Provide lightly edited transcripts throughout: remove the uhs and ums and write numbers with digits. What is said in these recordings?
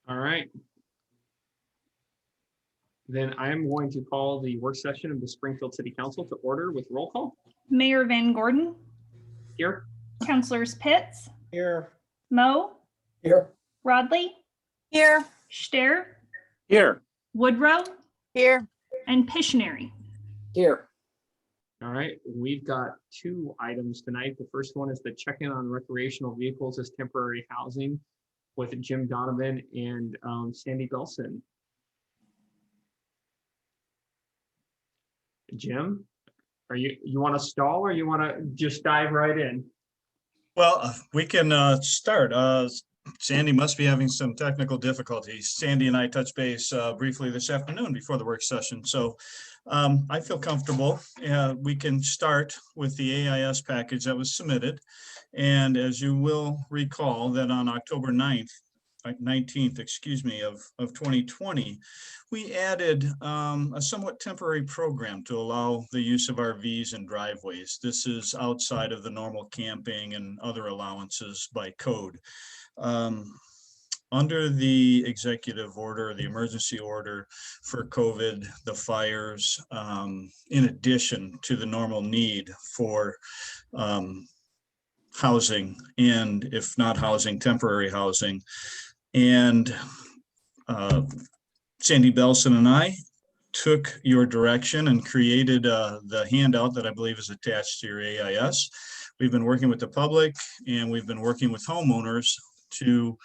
All right. Then I'm going to call the work session of the Springfield City Council to order with roll call. Mayor Van Gordon, Here. Councilors Pitts, Here. Moe, Here. Rodley, Here. Stair, Here. Woodrow, Here. and Pictionary. Here. All right, we've got two items tonight. The first one is the check-in on recreational vehicles as temporary housing with Jim Donovan and Sandy Belson. Jim, are you want to stall or you want to just dive right in? Well, we can start. Sandy must be having some technical difficulties. Sandy and I touched base briefly this afternoon before the work session. So I feel comfortable. We can start with the AIS package that was submitted. And as you will recall that on October 19th, excuse me, of 2020, we added a somewhat temporary program to allow the use of RVs and driveways. This is outside of the normal camping and other allowances by code. Under the executive order, the emergency order for COVID, the fires, in addition to the normal need for housing, and if not housing, temporary housing. And Sandy Belson and I took your direction and created the handout that I believe is attached to your AIS. We've been working with the public and we've been working with homeowners to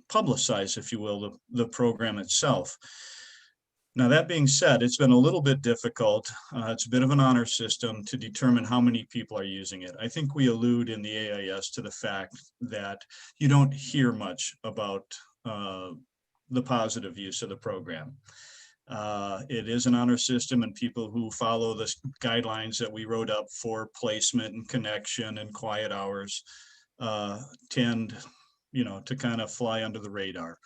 publicize, if you will, the program itself. Now, that being said, it's been a little bit difficult. It's a bit of an honor system to determine how many people are using it. I think we allude in the AIS to the fact that you don't hear much about the positive use of the program. It is an honor system, and people who follow the guidelines that we wrote up for placement and connection and quiet hours tend, to kind of fly under the radar.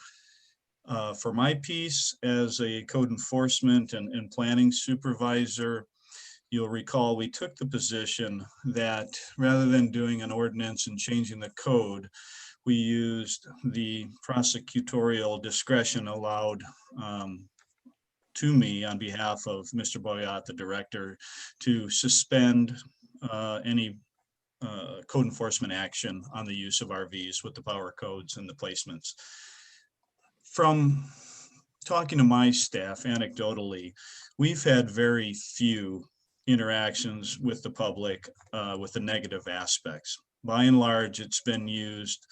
For my piece as a code enforcement and planning supervisor, you'll recall we took the position that rather than doing an ordinance and changing the code, we used the prosecutorial discretion allowed to me on behalf of Mr. Boyott, the director, to suspend any code enforcement action on the use of RVs with the power codes and the placements. From talking to my staff anecdotally, we've had very few interactions with the public with the negative aspects. By and large, it's been used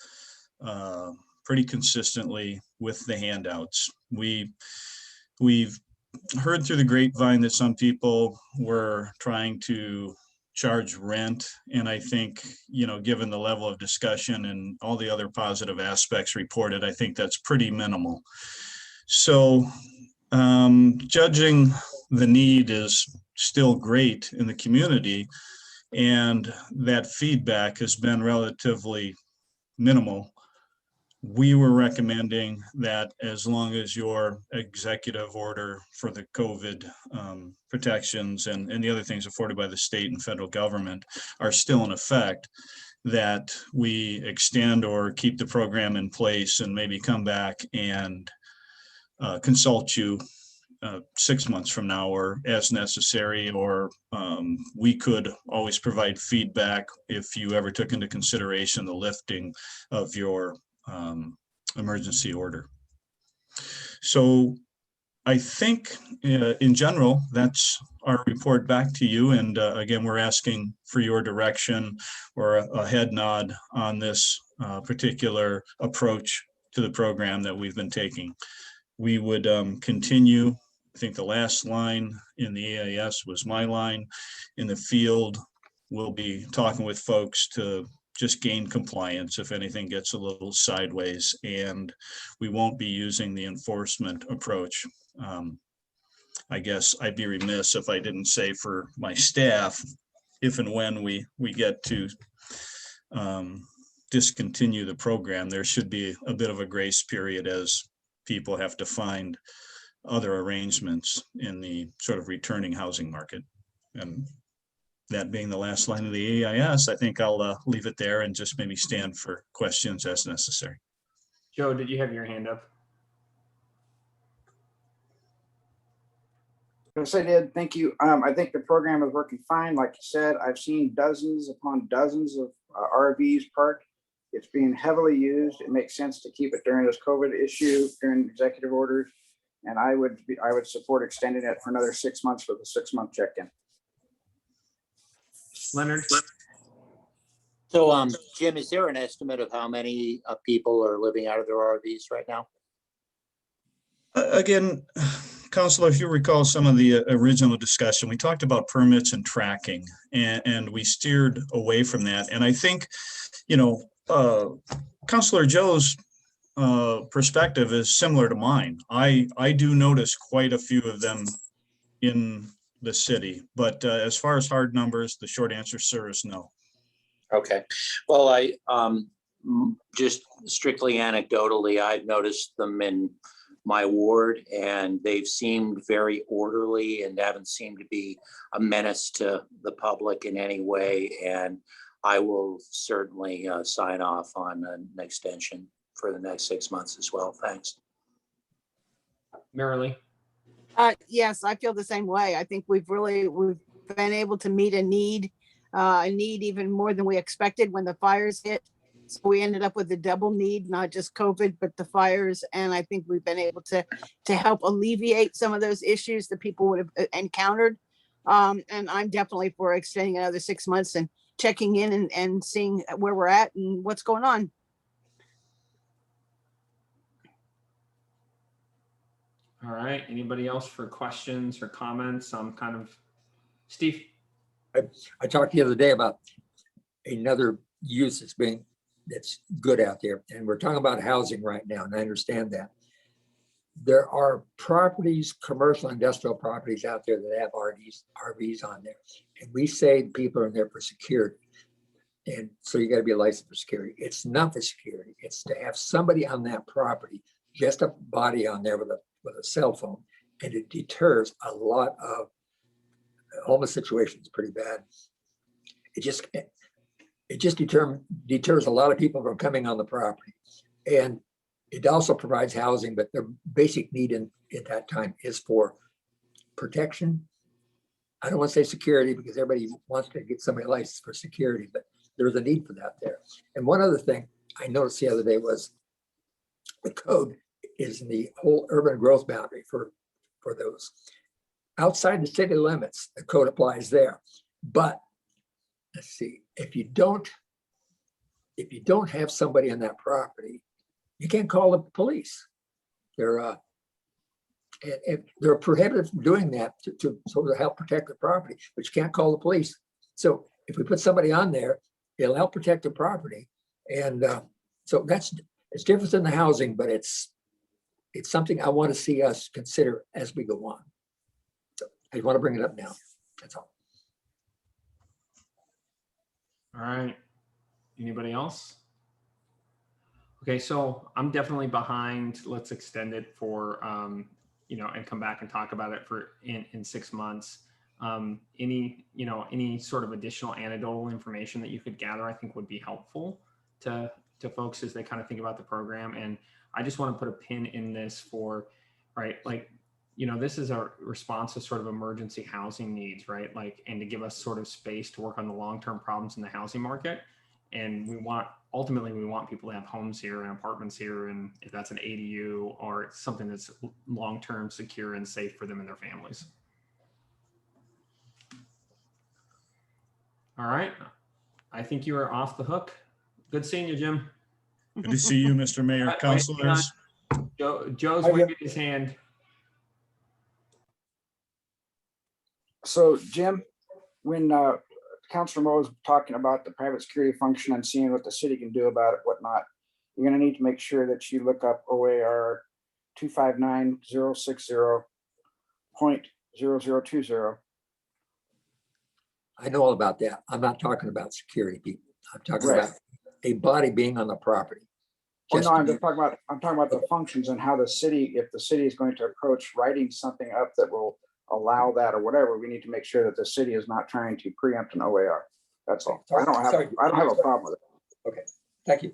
pretty consistently with the handouts. We've heard through the grapevine that some people were trying to charge rent, and I think, given the level of discussion and all the other positive aspects reported, I think that's pretty minimal. So judging the need is still great in the community, and that feedback has been relatively minimal. We were recommending that as long as your executive order for the COVID protections and the other things afforded by the state and federal government are still in effect, that we extend or keep the program in place and maybe come back and consult you 6 months from now or as necessary, or we could always provide feedback if you ever took into consideration the lifting of your emergency order. So I think in general, that's our report back to you. And again, we're asking for your direction or a head nod on this particular approach to the program that we've been taking. We would continue. I think the last line in the AIS was my line. In the field, we'll be talking with folks to just gain compliance if anything gets a little sideways, and we won't be using the enforcement approach. I guess I'd be remiss if I didn't say for my staff, if and when we get to discontinue the program, there should be a bit of a grace period as people have to find other arrangements in the sort of returning housing market. And that being the last line of the EIS, I think I'll leave it there and just maybe stand for questions as necessary. Joe, did you have your hand up? Yes, I did. Thank you. I think the program is working fine. Like you said, I've seen dozens upon dozens of RVs parked. It's being heavily used. It makes sense to keep it during this COVID issue, during executive orders. And I would support extending it for another 6 months with a 6-month check-in. Leonard? So, Jim, is there an estimate of how many people are living out of their RVs right now? Again, Counselor, if you recall some of the original discussion, we talked about permits and tracking, and we steered away from that. And I think, you know, Counselor Joe's perspective is similar to mine. I do notice quite a few of them in the city, but as far as hard numbers, the short answer, sir, is no. Okay, well, I just strictly anecdotally, I've noticed them in my ward, and they've seemed very orderly and haven't seemed to be a menace to the public in any way. And I will certainly sign off on an extension for the next 6 months as well. Thanks. Marilee? Yes, I feel the same way. I think we've been able to meet a need even more than we expected when the fires hit. So we ended up with a double need, not just COVID, but the fires. And I think we've been able to help alleviate some of those issues that people would have encountered. And I'm definitely for extending another 6 months and checking in and seeing where we're at and what's going on. All right, anybody else for questions or comments? Steve? I talked the other day about another use that's good out there. And we're talking about housing right now, and I understand that. There are properties, commercial industrial properties out there that have RVs on there. And we say people are in there for security. And so you got to be licensed for security. It's not for security. It's to have somebody on that property, just a body on there with a cell phone. And it deters a lot of homeless situations, pretty bad. It just deters a lot of people from coming on the property. And it also provides housing, but their basic need at that time is for protection. I don't want to say security because everybody wants to get somebody licensed for security, but there's a need for that there. And one other thing I noticed the other day was the code is in the whole urban growth boundary for those. Outside the city limits, the code applies there. But let's see, if you don't have somebody on that property, you can't call the police. They're prohibited from doing that to sort of help protect the property, but you can't call the police. So if we put somebody on there, it'll help protect the property. And so it's different than the housing, but it's something I want to see us consider as we go on. So I want to bring it up now. That's all. All right, anybody else? Okay, so I'm definitely behind. Let's extend it for, and come back and talk about it in 6 months. Any sort of additional anecdotal information that you could gather, I think would be helpful to folks as they kind of think about the program. And I just want to put a pin in this for, right, this is a response to sort of emergency housing needs, right? And to give us sort of space to work on the long-term problems in the housing market. And ultimately we want people to have homes here and apartments here. And if that's an ADU or something that's long-term secure and safe for them and their families. All right. I think you are off the hook. Good seeing you, Jim. Good to see you, Mr. Mayor. Councilors. Joe's waving his hand. So Jim, when Councilor Moe was talking about the private security function and seeing what the city can do about it, whatnot, you're going to need to make sure that you look up OAR 259060.0020. I know all about that. I'm not talking about security people. I'm talking Right. about a body being on the property. Oh, Just no, to be- I'm talking about the functions and how if the city is going to approach writing something up that will allow that or whatever, we need to make sure that the city is not trying to preempt an OAR. That's all. I don't have a problem with it. Okay, thank you.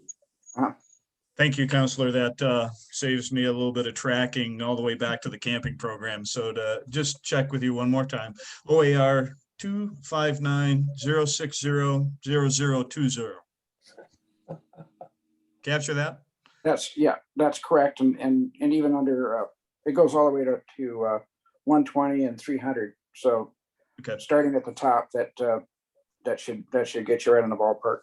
Thank you, Counselor. That saves me a little bit of tracking all the way back to the camping program. So to just check with you one more time, OAR 259-060-0020. Capture that? That's correct. And even under, it goes all the way to 120 and 300. So Okay. starting at the top, that should get you right in the ballpark.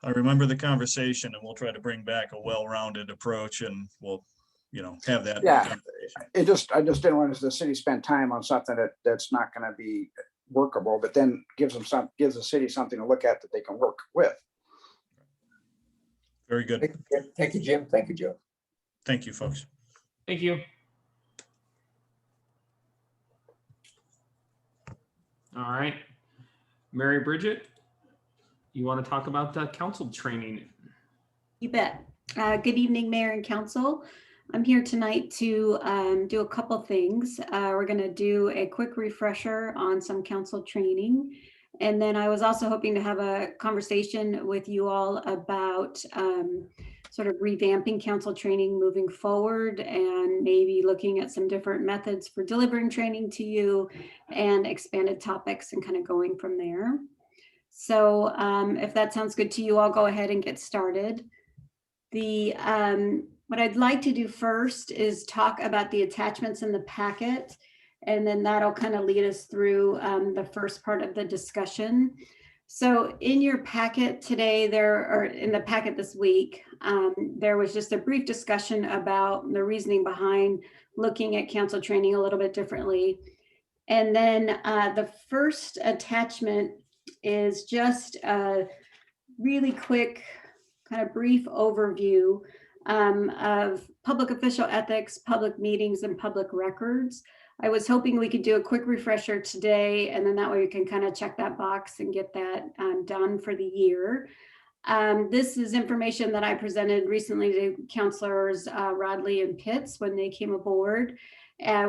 I remember the conversation, and we'll try to bring back a well-rounded approach, and we'll, have that. Yeah. conversation. I just didn't want the city spend time on something that's not going to be workable, but then gives the city something to look at that they can work with. Very good. Thank you, Jim. Thank you, Joe. Thank you, folks. Thank you. All right. Mary Bridget, you want to talk about the council training? You bet. Good evening, Mayor and Council. I'm here tonight to do a couple things. We're going to do a quick refresher on some council training. And then I was also hoping to have a conversation with you all about sort of revamping council training moving forward, and maybe looking at some different methods for delivering training to you and expanded topics and kind of going from there. So if that sounds good to you, I'll go ahead and get started. What I'd like to do first is talk about the attachments in the packet, and then that'll kind of lead us through the first part of the discussion. So in your packet today, or in the packet this week, there was just a brief discussion about the reasoning behind looking at council training a little bit differently. And then the first attachment is just a really quick, kind of brief overview of public official ethics, public meetings, and public records. I was hoping we could do a quick refresher today, and then that way we can kind of check that box and get that done for the year. This is information that I presented recently to Councilors Rodley and Pitts when they came aboard.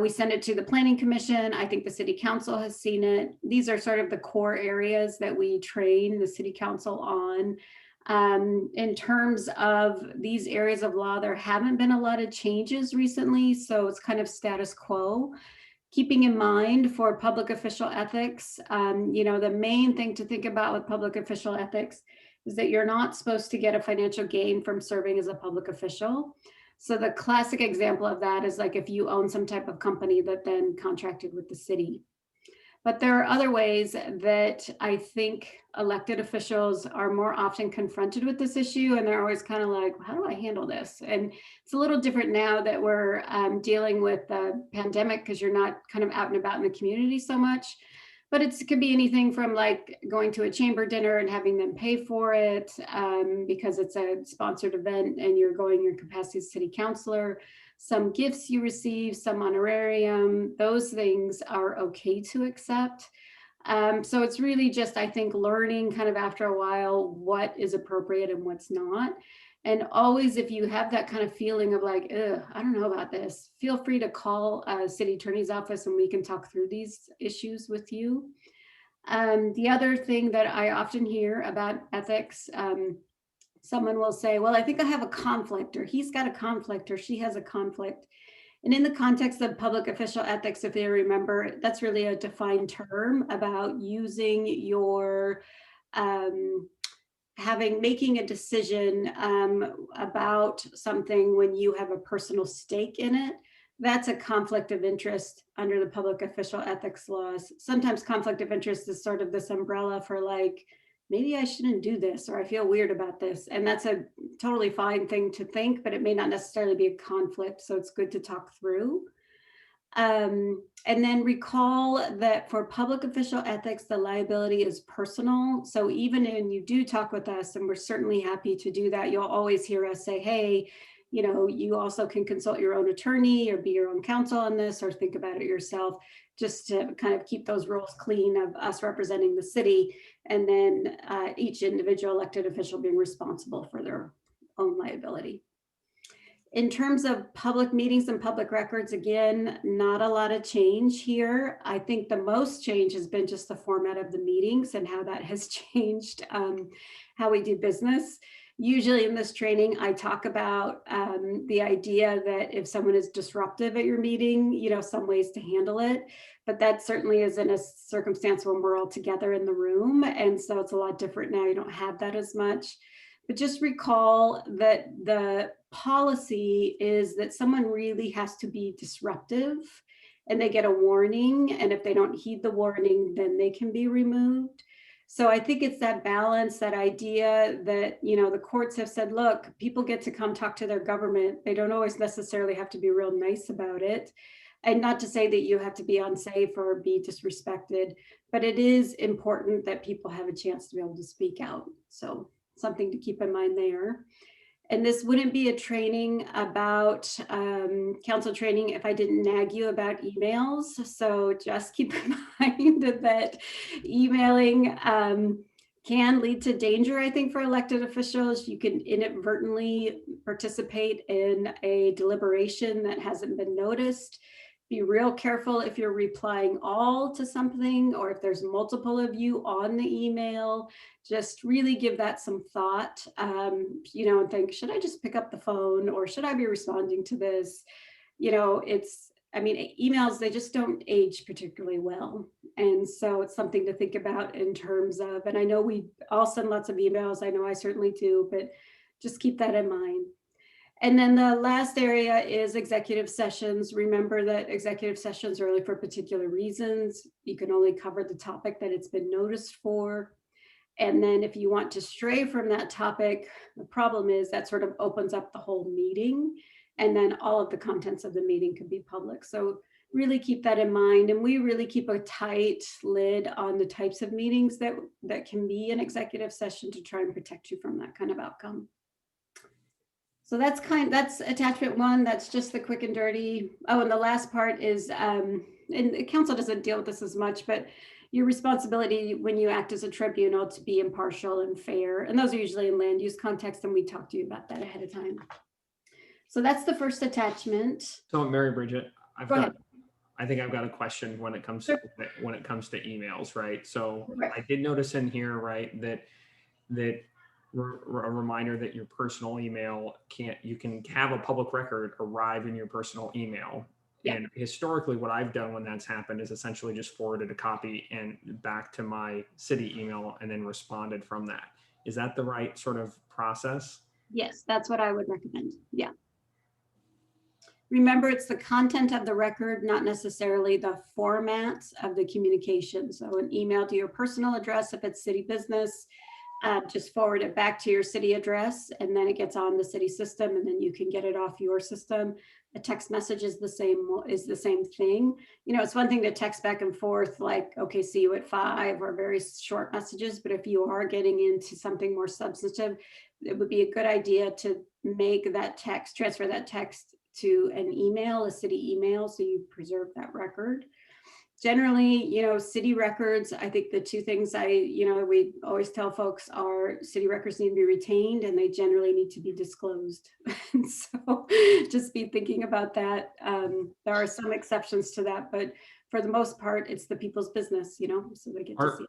We sent it to the Planning Commission. I think the City Council has seen it. These are sort of the core areas that we train the City Council on. In terms of these areas of law, there haven't been a lot of changes recently, so it's kind of status quo. Keeping in mind for public official ethics, the main thing to think about with public official ethics is that you're not supposed to get a financial gain from serving as a public official. So the classic example of that is like if you own some type of company that then contracted with the city. But there are other ways that I think elected officials are more often confronted with this issue, and they're always kind of like, how do I handle this? And it's a little different now that we're dealing with the pandemic, because you're not kind of out and about in the community so much. But it could be anything from like going to a chamber dinner and having them pay for it because it's a sponsored event and you're going your capacity as city councilor. Some gifts you receive, some honorarium, those things are okay to accept. So it's really just, I think, learning kind of after a while what is appropriate and what's not. And always, if you have that kind of feeling of like, I don't know about this, feel free to call a city attorney's office and we can talk through these issues with you. The other thing that I often hear about ethics, someone will say, well, I think I have a conflict, or he's got a conflict, or she has a conflict. And in the context of public official ethics, if they remember, that's really a defined term about using your, making a decision about something when you have a personal stake in it. That's a conflict of interest under the public official ethics laws. Sometimes conflict of interest is sort of this umbrella for like, maybe I shouldn't do this, or I feel weird about this. And that's a totally fine thing to think, but it may not necessarily be a conflict. So it's good to talk through. And then recall that for public official ethics, the liability is personal. So even when you do talk with us, and we're certainly happy to do that, you'll always hear us say, hey, you also can consult your own attorney or be your own counsel on this, or think about it yourself, just to kind of keep those rules clean of us representing the city, and then each individual elected official being responsible for their own liability. In terms of public meetings and public records, again, not a lot of change here. I think the most change has been just the format of the meetings and how that has changed how we do business. Usually in this training, I talk about the idea that if someone is disruptive at your meeting, you know, some ways to handle it. But that certainly is in a circumstance when we're all together in the room. And so it's a lot different now. You don't have that as much. But just recall that the policy is that someone really has to be disruptive and they get a warning. And if they don't heed the warning, then they can be removed. So I think it's that balance, that idea that, you know, the courts have said, look, people get to come talk to their government. They don't always necessarily have to be real nice about it. And not to say that you have to be unsafe or be disrespected, but it is important that people have a chance to be able to speak out. So something to keep in mind there. And this wouldn't be a training about council training if I didn't nag you about emails. So just keep in mind that emailing can lead to danger, I think, for elected officials. You can inadvertently participate in a deliberation that hasn't been noticed. Be real careful if you're replying all to something or if there's multiple of you on the email. Just really give that some thought, you know, and think, should I just pick up the phone or should I be responding to this? You know, I mean, emails, they just don't age particularly well. And so it's something to think about in terms of, and I know we all send lots of emails. I know I certainly do, but just keep that in mind. And then the last area is executive sessions. Remember that executive sessions are only for particular reasons. You can only cover the topic that it's been noticed for. And then if you want to stray from that topic, the problem is that sort of opens up the whole meeting. And then all of the contents of the meeting could be public. So really keep that in mind. And we really keep a tight lid on the types of meetings that can be an executive session to try and protect you from that kind of outcome. So that's attachment one. That's just the quick and dirty. Oh, and the last part is, and the council doesn't deal with this as much, but your responsibility when you act as a tribunal to be impartial and fair. And those are usually in land use context, and we talk to you about that ahead of time. So that's the first attachment. So Mary Bridget, Go ahead. I think I've got a question when it comes to emails, right? So Right. I did notice in here, right, that a reminder that your personal email you can have a public record arrive in your personal email. Yeah. And historically, what I've done when that's happened is essentially just forwarded a copy and back to my city email and then responded from that. Is that the right sort of process? Yes, that's what I would recommend. Yeah. Remember, it's the content of the record, not necessarily the format of the communication. So an email to your personal address, if it's city business, just forward it back to your city address, and then it gets on the city system, and then you can get it off your system. A text message is the same thing. You know, it's one thing to text back and forth like, okay, see you at 5, or very short messages. But if you are getting into something more substantive, it would be a good idea to make that text, transfer that text to an email, a city email, so you preserve that record. Generally, you know, city records, I think the two things we always tell folks are city records need to be retained and they generally need to be disclosed. So just be thinking about that. There are some exceptions to that, but for the most part, it's the people's business, you know, so they get to see.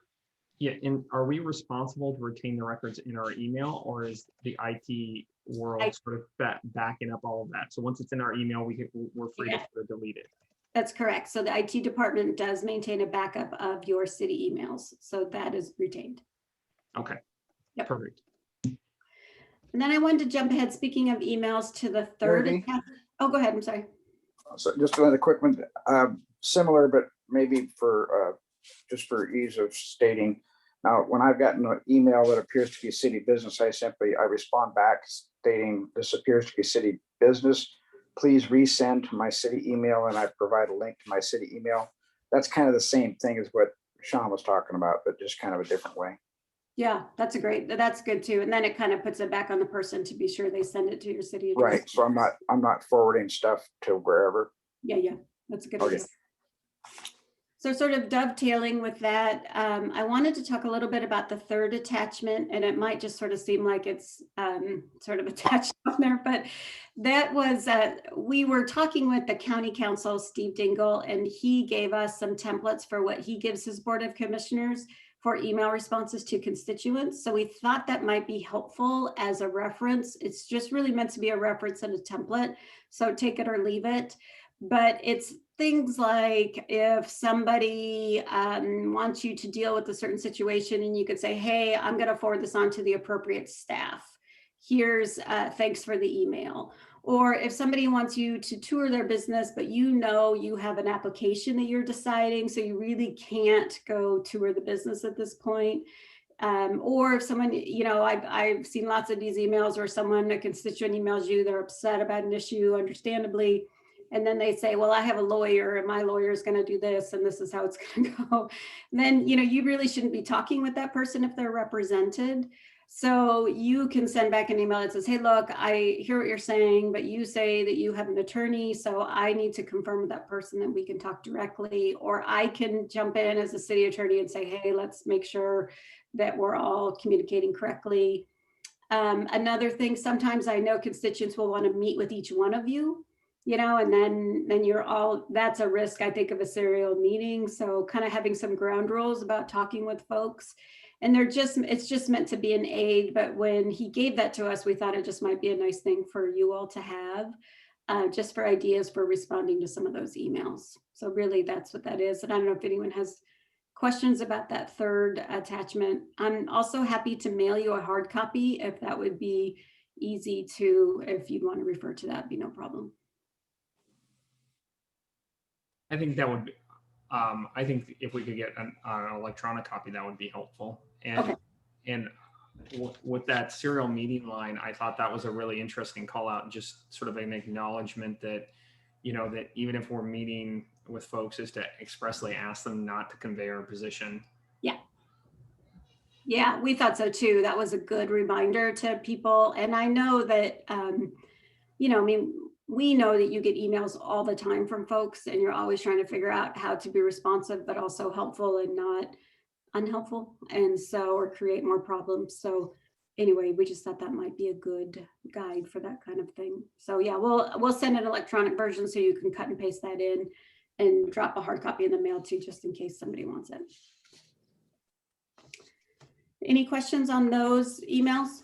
Yeah, and are we responsible to retain the records in our email, or is the IT world sort of backing up all of that? So once it's in our email, we're free to sort of delete it. That's correct. So the IT department does maintain a backup of your city emails. So that is retained. Okay. Yep. Perfect. And then I wanted to jump ahead, speaking of emails, to the third. Oh, go ahead. I'm sorry. So just another quick one, similar, but maybe for just for ease of stating. Now, when I've gotten an email that appears to be city business, I respond back stating this appears to be city business. Please resend to my city email, and I provide a link to my city email. That's kind of the same thing as what Sean was talking about, but just kind of a different way. Yeah, that's good too. And then it kind of puts it back on the person to be sure they send it to your city address. Right. So I'm not forwarding stuff to wherever. Yeah. That's a good idea. So sort of dovetailing with that, I wanted to talk a little bit about the third attachment, and it might just sort of seem like it's sort of attached on there, but that was, we were talking with the county council, Steve Dingle, and he gave us some templates for what he gives his board of commissioners for email responses to constituents. So we thought that might be helpful as a reference. It's just really meant to be a reference and a template. So take it or leave it. But it's things like if somebody wants you to deal with a certain situation, and you could say, hey, I'm going to forward this on to the appropriate staff. Here's thanks for the email. Or if somebody wants you to tour their business, but you know you have an application that you're deciding, so you really can't go tour the business at this point. Or if someone, you know, I've seen lots of these emails where someone, a constituent emails you, they're upset about an issue, understandably. And then they say, well, I have a lawyer and my lawyer is going to do this and this is how it's going to go. And then, you know, you really shouldn't be talking with that person if they're represented. So you can send back an email that says, hey, look, I hear what you're saying, but you say that you have an attorney. So I need to confirm with that person that we can talk directly, or I can jump in as a city attorney and say, hey, let's make sure that we're all communicating correctly. Another thing, sometimes I know constituents will want to meet with each one of you, you know, and then you're all, that's a risk, I think, of a serial meeting. So kind of having some ground rules about talking with folks. And it's just meant to be an aid. But when he gave that to us, we thought it just might be a nice thing for you all to have, just for ideas for responding to some of those emails. So really that's what that is. And I don't know if anyone has questions about that third attachment. I'm also happy to mail you a hard copy if that would be easy to, if you'd want to refer to that, be no problem. I think that would be, I think if we could get an electronic copy, that would be helpful. And, okay. And with that serial meeting line, I thought that was a really interesting call out, just sort of an acknowledgement that, you know, that even if we're meeting with folks, is to expressly ask them not to convey our position. Yeah. Yeah, we thought so too. That was a good reminder to people. And I know that, you know, I mean, we know that you get emails all the time from folks and you're always trying to figure out how to be responsive, but also helpful and not unhelpful. And so, or create more problems. So anyway, we just thought that might be a good guide for that kind of thing. So yeah, we'll send an electronic version so you can cut and paste that in and drop a hard copy in the mail too, just in case somebody wants it. Any questions on those emails?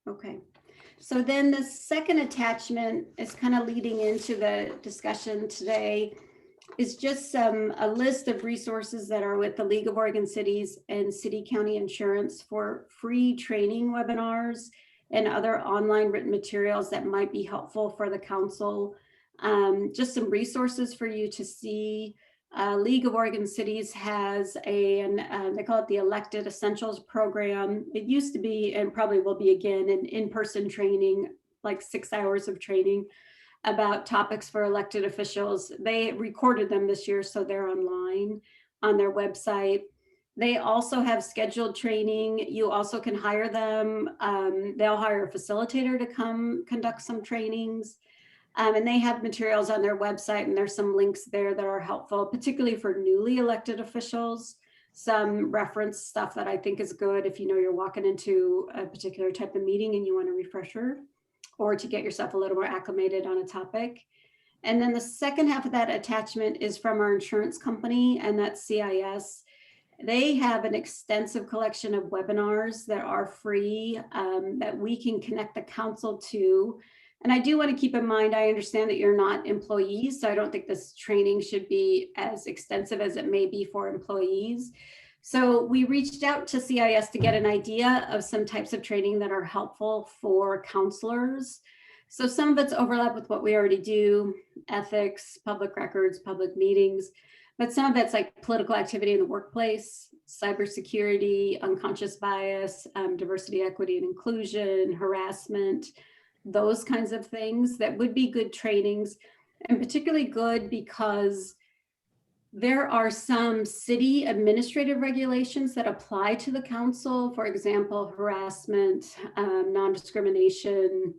Okay. So then the second attachment is kind of leading into the discussion today, is just a list of resources that are with the League of Oregon Cities and City County Insurance for free training webinars and other online written materials that might be helpful for the council. Just some resources for you to see. League of Oregon Cities has they call it the Elected Essentials Program. It used to be, and probably will be again, an in-person training, like 6 hours of training about topics for elected officials. They recorded them this year, so they're online on their website. They also have scheduled training. You also can hire them. They'll hire a facilitator to come conduct some trainings. And they have materials on their website, and there's some links there that are helpful, particularly for newly elected officials. Some reference stuff that I think is good if you know you're walking into a particular type of meeting and you want a refresher, or to get yourself a little more acclimated on a topic. And then the second half of that attachment is from our insurance company, and that's CIS. They have an extensive collection of webinars that are free, that we can connect the council to. And I do want to keep in mind, I understand that you're not employees, so I don't think this training should be as extensive as it may be for employees. So we reached out to CIS to get an idea of some types of training that are helpful for counselors. So some of it's overlap with what we already do, ethics, public records, public meetings, but some of it's like political activity in the workplace, cybersecurity, unconscious bias, diversity, equity, and inclusion, harassment, those kinds of things that would be good trainings, and particularly good because there are some city administrative regulations that apply to the council. For example, harassment, non-discrimination,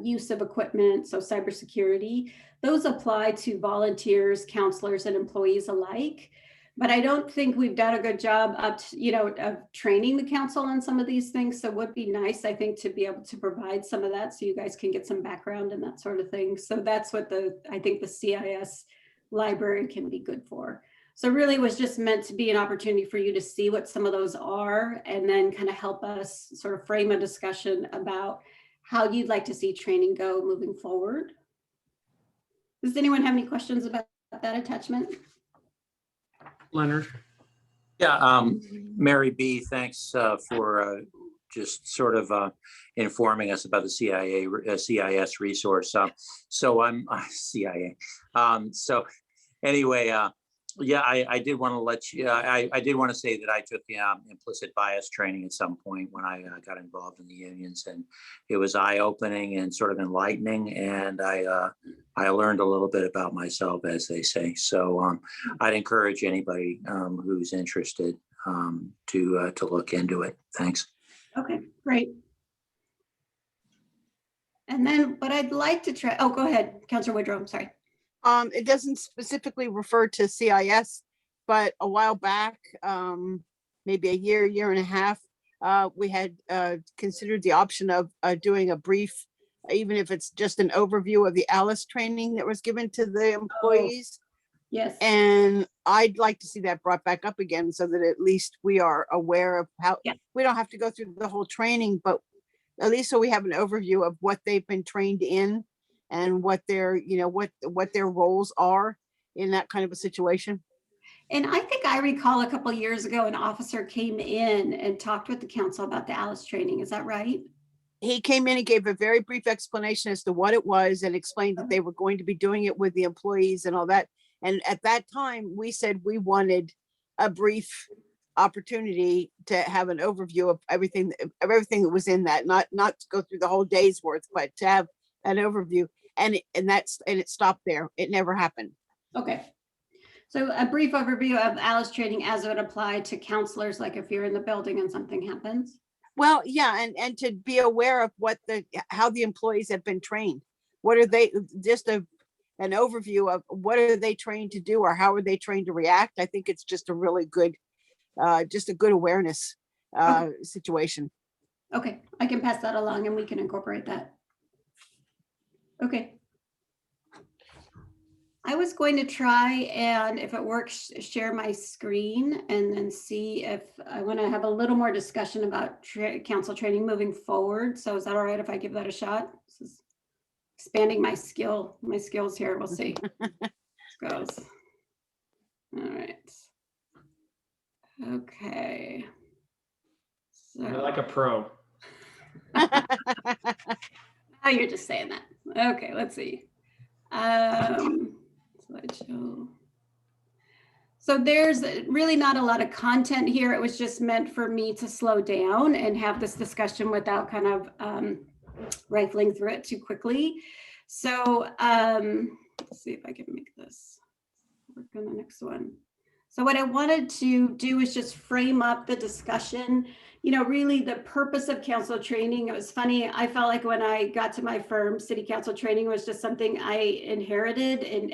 use of equipment, so cybersecurity. those apply to volunteers, counselors, and employees alike. But I don't think we've done a good job of training the council on some of these things. So it would be nice, I think, to be able to provide some of that so you guys can get some background and that sort of thing. So that's what I think the CIS library can be good for. So really it was just meant to be an opportunity for you to see what some of those are and then kind of help us sort of frame a discussion about how you'd like to see training go moving forward. Does anyone have any questions about that attachment? Leonard? Yeah, Mary B, thanks for just sort of informing us about the CIS resource. So I'm CIA. So anyway, yeah, I did want to let you, I did want to say that I took the implicit bias training at some point when I got involved in the unions, and it was eye-opening and sort of enlightening, and I learned a little bit about myself, as they say. So I'd encourage anybody who's interested to look into it. Thanks. Okay, great. And then what I'd like to try, oh, go ahead, Councilor Woodrow, I'm sorry. It doesn't specifically refer to CIS, but a while back, maybe a year and a half, we had considered the option of doing a brief, even if it's just an overview of the ALICE training that was given to the employees. Yes. And I'd like to see that brought back up again so that at least we are aware of how, we don't have to go through the whole training, but at least so we have an overview of what they've been trained in and what their, what their roles are in that kind of a situation. And I think I recall a couple of years ago, an officer came in and talked with the council about the ALICE training. Is that right? He came in and gave a very brief explanation as to what it was and explained that they were going to be doing it with the employees and all that. And at that time, we said we wanted a brief opportunity to have an overview of everything that was in that, not to go through the whole day's worth, but to have an overview. And it stopped there. It never happened. Okay. So a brief overview of ALICE training as it would apply to counselors, like if you're in the building and something happens. Well, yeah, and to be aware of how the employees have been trained. What are they, just an overview of what are they trained to do or how are they trained to react? I think it's just a really good, just a good awareness situation. Okay, I can pass that along and we can incorporate that. Okay. I was going to try and, if it works, share my screen and then see if I want to have a little more discussion about council training moving forward. So is that all right if I give that a shot? This is expanding my skills here. We'll see. Goes. All right. Okay. So You're like a pro. Oh, you're just saying that. Okay, let's see. Slideshow. So there's really not a lot of content here. It was just meant for me to slow down and have this discussion without kind of rifling through it too quickly. So let's see if I can make this work on the next one. So what I wanted to do is just frame up the discussion, really the purpose of council training. It was funny. I felt like when I got to my firm, city council training was just something I inherited and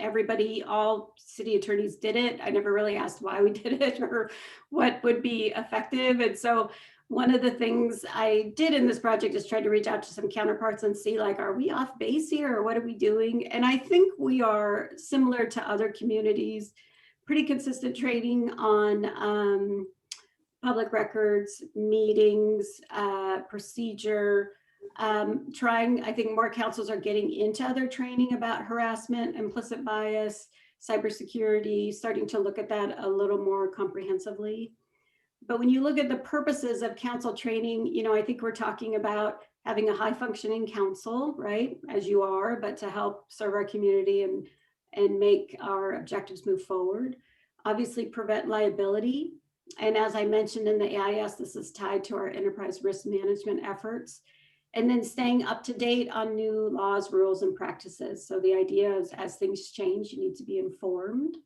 all city attorneys did it. I never really asked why we did it or what would be effective. And so one of the things I did in this project is try to reach out to some counterparts and see, like, are we off base here or what are we doing? And I think we are similar to other communities. Pretty consistent training on public records, meetings, procedure, I think more councils are getting into other training about harassment, implicit bias, cybersecurity, starting to look at that a little more comprehensively. But when you look at the purposes of council training, I think we're talking about having a high functioning council, right? As you are, but to help serve our community and make our objectives move forward. Obviously prevent liability. And as I mentioned in the AIS, this is tied to our enterprise risk management efforts. And then staying up to date on new laws, rules, and practices. So the idea is as things change, you need to be informed.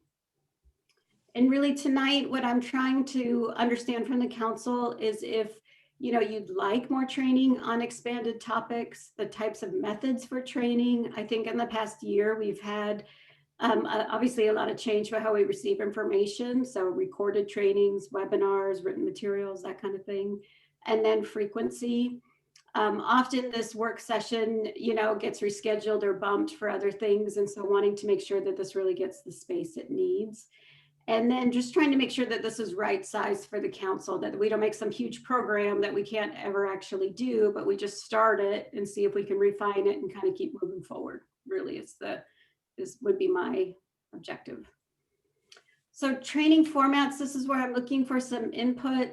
And really tonight, what I'm trying to understand from the council is if you'd like more training on expanded topics, the types of methods for training. I think in the past year, we've had obviously a lot of change for how we receive information. So recorded trainings, webinars, written materials, that kind of thing. And then frequency. Often this work session, gets rescheduled or bumped for other things. And so wanting to make sure that this really gets the space it needs. And then just trying to make sure that this is right size for the council, that we don't make some huge program that we can't ever actually do, but we just start it and see if we can refine it and kind of keep moving forward. Really, this would be my objective. So training formats, this is where I'm looking for some input,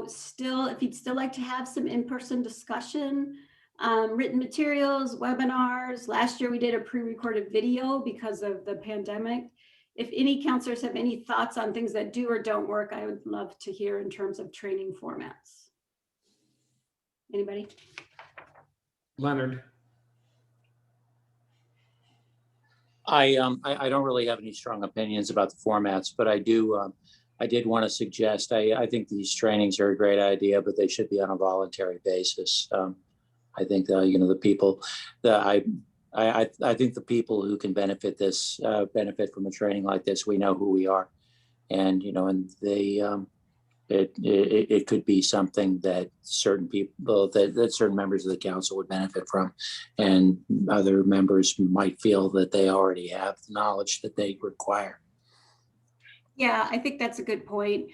still, if you'd still like to have some in-person discussion, written materials, webinars. Last year we did a pre-recorded video because of the pandemic. If any counselors have any thoughts on things that do or don't work, I would love to hear in terms of training formats. Anybody? Leonard. I don't really have any strong opinions about the formats, but I did want to suggest, I think these trainings are a great idea, but they should be on a voluntary basis. I think the people that I think the people who can benefit from a training like this, we know who we are, and and it could be something that certain people, that certain members of the council would benefit from, and other members might feel that they already have the knowledge that they require. Yeah, I think that's a good point.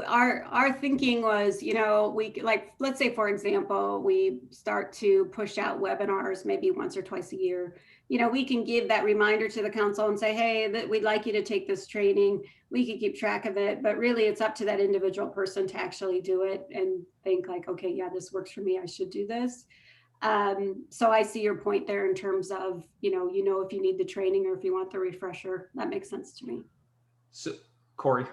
Our thinking was, we let's say, for example, we start to push out webinars maybe once or twice a year. We can give that reminder to the council and say, hey, that we'd like you to take this training. We can keep track of it, but really it's up to that individual person to actually do it and think like, okay, yeah, this works for me. I should do this. So I see your point there in terms of, if you need the training or if you want the refresher. That makes sense to me. So, Corey.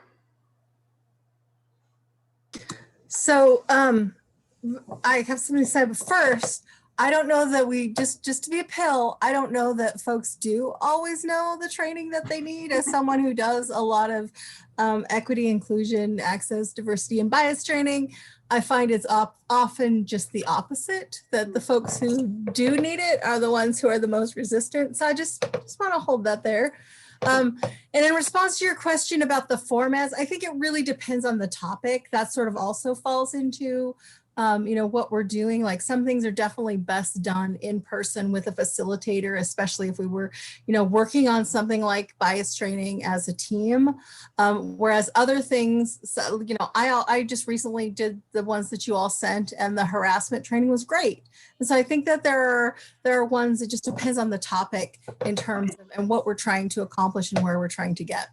So I have something to say, but first, I don't know that we just to be a pill, I don't know that folks do always know the training that they need. As someone who does a lot of equity, inclusion, access, diversity, and bias training, I find it's often just the opposite, that the folks who do need it are the ones who are the most resistant. So I just want to hold that there. And in response to your question about the formats, I think it really depends on the topic. That sort of also falls into what we're doing. Like some things are definitely best done in person with a facilitator, especially if we were, working on something like bias training as a team. Whereas other things, so, I just recently did the ones that you all sent, and the harassment training was great. And so I think that there are ones, it just depends on the topic in terms of and what we're trying to accomplish and where we're trying to get.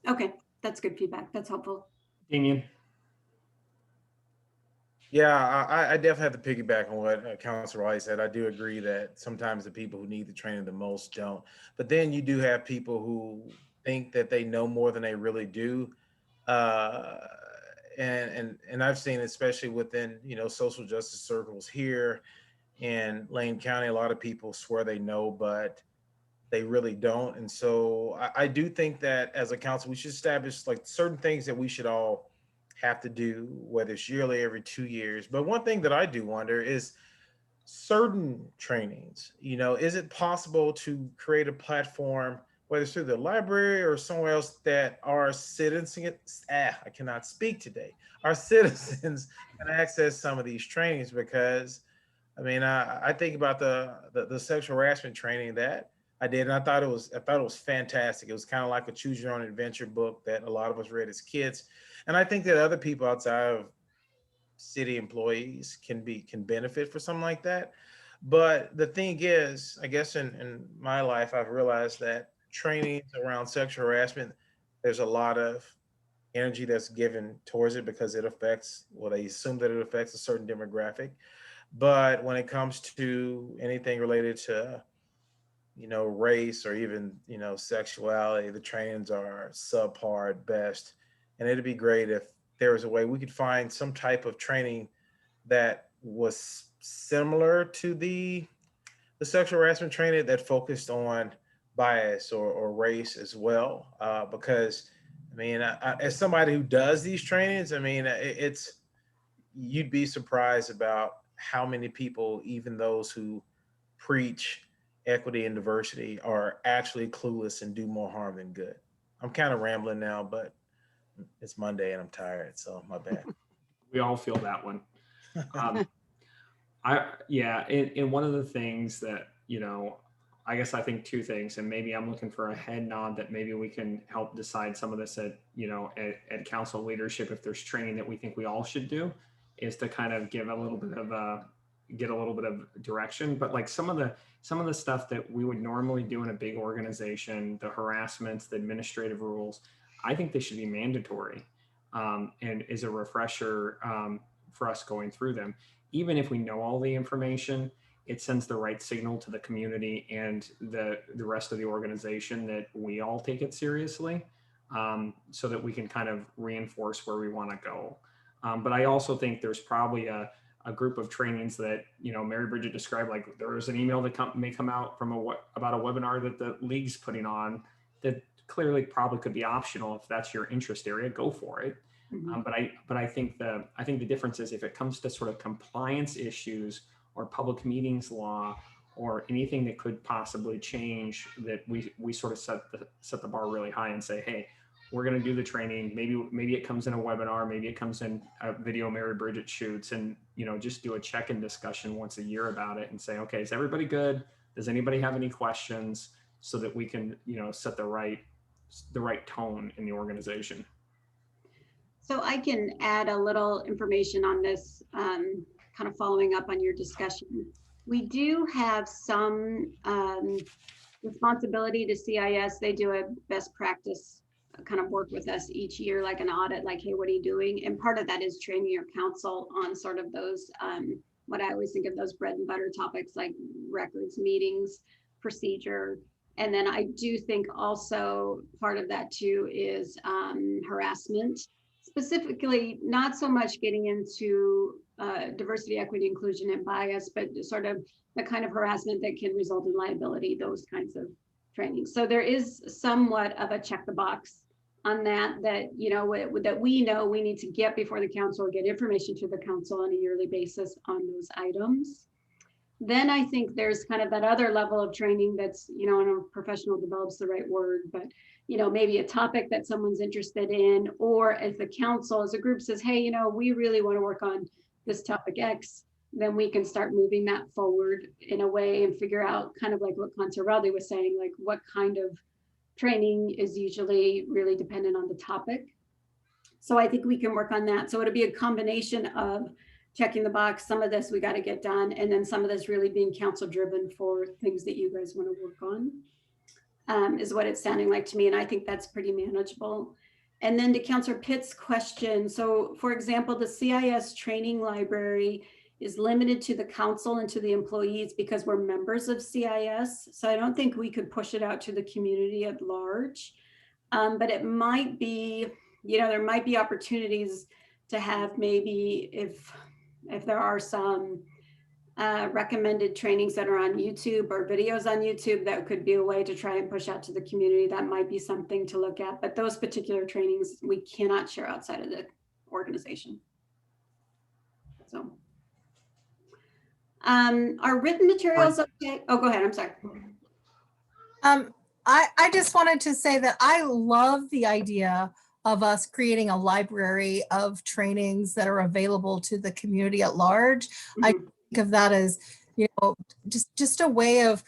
Okay, that's good feedback. That's helpful. Damien. Yeah, I definitely have to piggyback on what Councilor Riley said. I do agree that sometimes the people who need the training the most don't. But then you do have people who think that they know more than they really do. And I've seen, especially within, social justice circles here in Lane County, a lot of people swear they know, but they really don't. And so I do think that as a council, we should establish like certain things that we should all have to do, whether it's yearly, every 2 years. But one thing that I do wonder is certain trainings, is it possible to create a platform, whether it's through the library or somewhere else, that our citizens, I cannot speak today, our citizens can access some of these trainings? Because I think about the sexual harassment training that I did, and I thought it was fantastic. It was kind of like a choose your own adventure book that a lot of us read as kids. And I think that other people outside of city employees can benefit for something like that. But the thing is, I guess in my life, I've realized that trainings around sexual harassment, there's a lot of energy that's given towards it because it affects, they assume that it affects a certain demographic. But when it comes to anything related to, race or even, sexuality, the trainings are subpar at best. And it'd be great if there was a way we could find some type of training that was similar to the sexual harassment training that focused on bias or race as well. Because as somebody who does these trainings, you'd be surprised about how many people, even those who preach equity and diversity, are actually clueless and do more harm than good. I'm kind of rambling now, but it's Monday and I'm tired, so my bad. We all feel that one. And one of the things that, I guess I think two things, and maybe I'm looking for a head nod that maybe we can help decide some of this at council leadership, if there's training that we think we all should do, is to kind of give a little bit of get a little bit of direction. But like some of the stuff that we would normally do in a big organization, the harassments, the administrative rules, I think they should be mandatory, and is a refresher for us going through them. Even if we know all the information, it sends the right signal to the community and the rest of the organization that we all take it seriously, so that we can kind of reinforce where we want to go. But I also think there's probably a group of trainings that, Mary Bridget described, like there was an email that may come out from about a webinar that the league's putting on that clearly probably could be optional. If that's your interest area, go for it. But I think the difference is if it comes to sort of compliance issues or public meetings law or anything that could possibly change, that we sort of set the bar really high and say, hey, we're going to do the training. Maybe it comes in a webinar, maybe it comes in a video Mary Bridget shoots, and just do a check-in discussion once a year about it and say, okay, is everybody good? Does anybody have any questions? So that we can set the right tone in the organization. So I can add a little information on this, kind of following up on your discussion. We do have some responsibility to CIS. They do a best practice kind of work with us each year, like an audit, like, hey, what are you doing? And part of that is training your council on sort of those, what I always think of those bread and butter topics like records, meetings, procedure. And then I do think also part of that too is harassment, specifically not so much getting into diversity, equity, inclusion, and bias, but sort of the kind of harassment that can result in liability, those kinds of trainings. So there is somewhat of a check the box on that that we know we need to get before the council or get information to the council on a yearly basis on those items. Then I think there's kind of that other level of training that's, I don't know if professional develops the right word, but, maybe a topic that someone's interested in, or as the council, as a group says, hey, we really want to work on this topic X, then we can start moving that forward in a way and figure out kind of like what Consul Rodley was saying, like what kind of training is usually really dependent on the topic. So I think we can work on that. So it'll be a combination of checking the box, some of this we got to get done, and then some of this really being council driven for things that you guys want to work on, is what it's sounding like to me. And I think that's pretty manageable. And then to Councilor Pitt's question. So for example, the CIS training library is limited to the council and to the employees because we're members of CIS. So I don't think we could push it out to the community at large, but it might be, there might be opportunities to have maybe if there are some recommended trainings that are on YouTube or videos on YouTube, that could be a way to try and push out to the community. That might be something to look at, but those particular trainings we cannot share outside of the organization. So are written materials okay? Oh, go ahead, I'm sorry. I just wanted to say that I love the idea of us creating a library of trainings that are available to the community at large. I think of that as, just a way of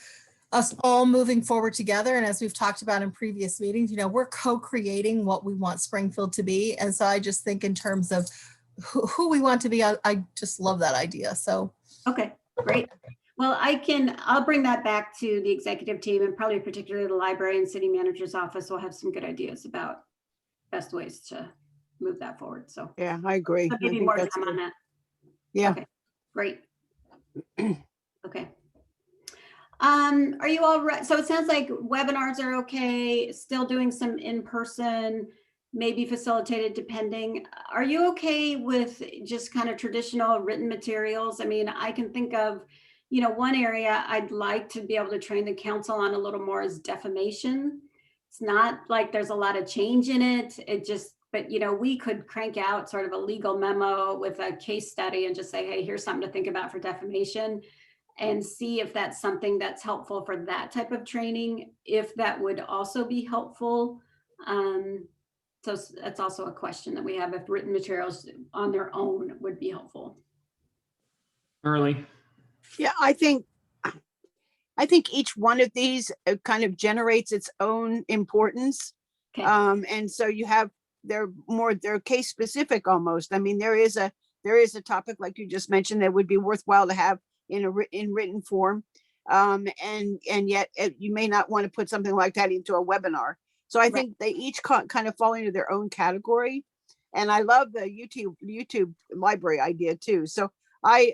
us all moving forward together. And as we've talked about in previous meetings, we're co-creating what we want Springfield to be. And so I just think in terms of who we want to be, I just love that idea. So. Okay, great. Well, I'll bring that back to the executive team, and probably particularly the library and city manager's office will have some good ideas about best ways to move that forward. So Yeah, I agree. I'll give you more time on that. Yeah. Okay, great. Okay. Are you all right? So it sounds like webinars are okay, still doing some in-person, maybe facilitated depending. Are you okay with just kind of traditional written materials? I mean, I can think of, one area I'd like to be able to train the council on a little more is defamation. It's not like there's a lot of change in it. But, we could crank out sort of a legal memo with a case study and just say, hey, here's something to think about for defamation, and see if that's something that's helpful for that type of training, if that would also be helpful. So that's also a question that we have, if written materials on their own would be helpful. Early. Yeah, I think each one of these kind of generates its own importance. Okay. And so they're case specific almost. I mean, there is a topic like you just mentioned that would be worthwhile to have in written form. And yet you may not want to put something like that into a webinar. So I think they each kind of fall into their own category. And I love the YouTube library idea too. So I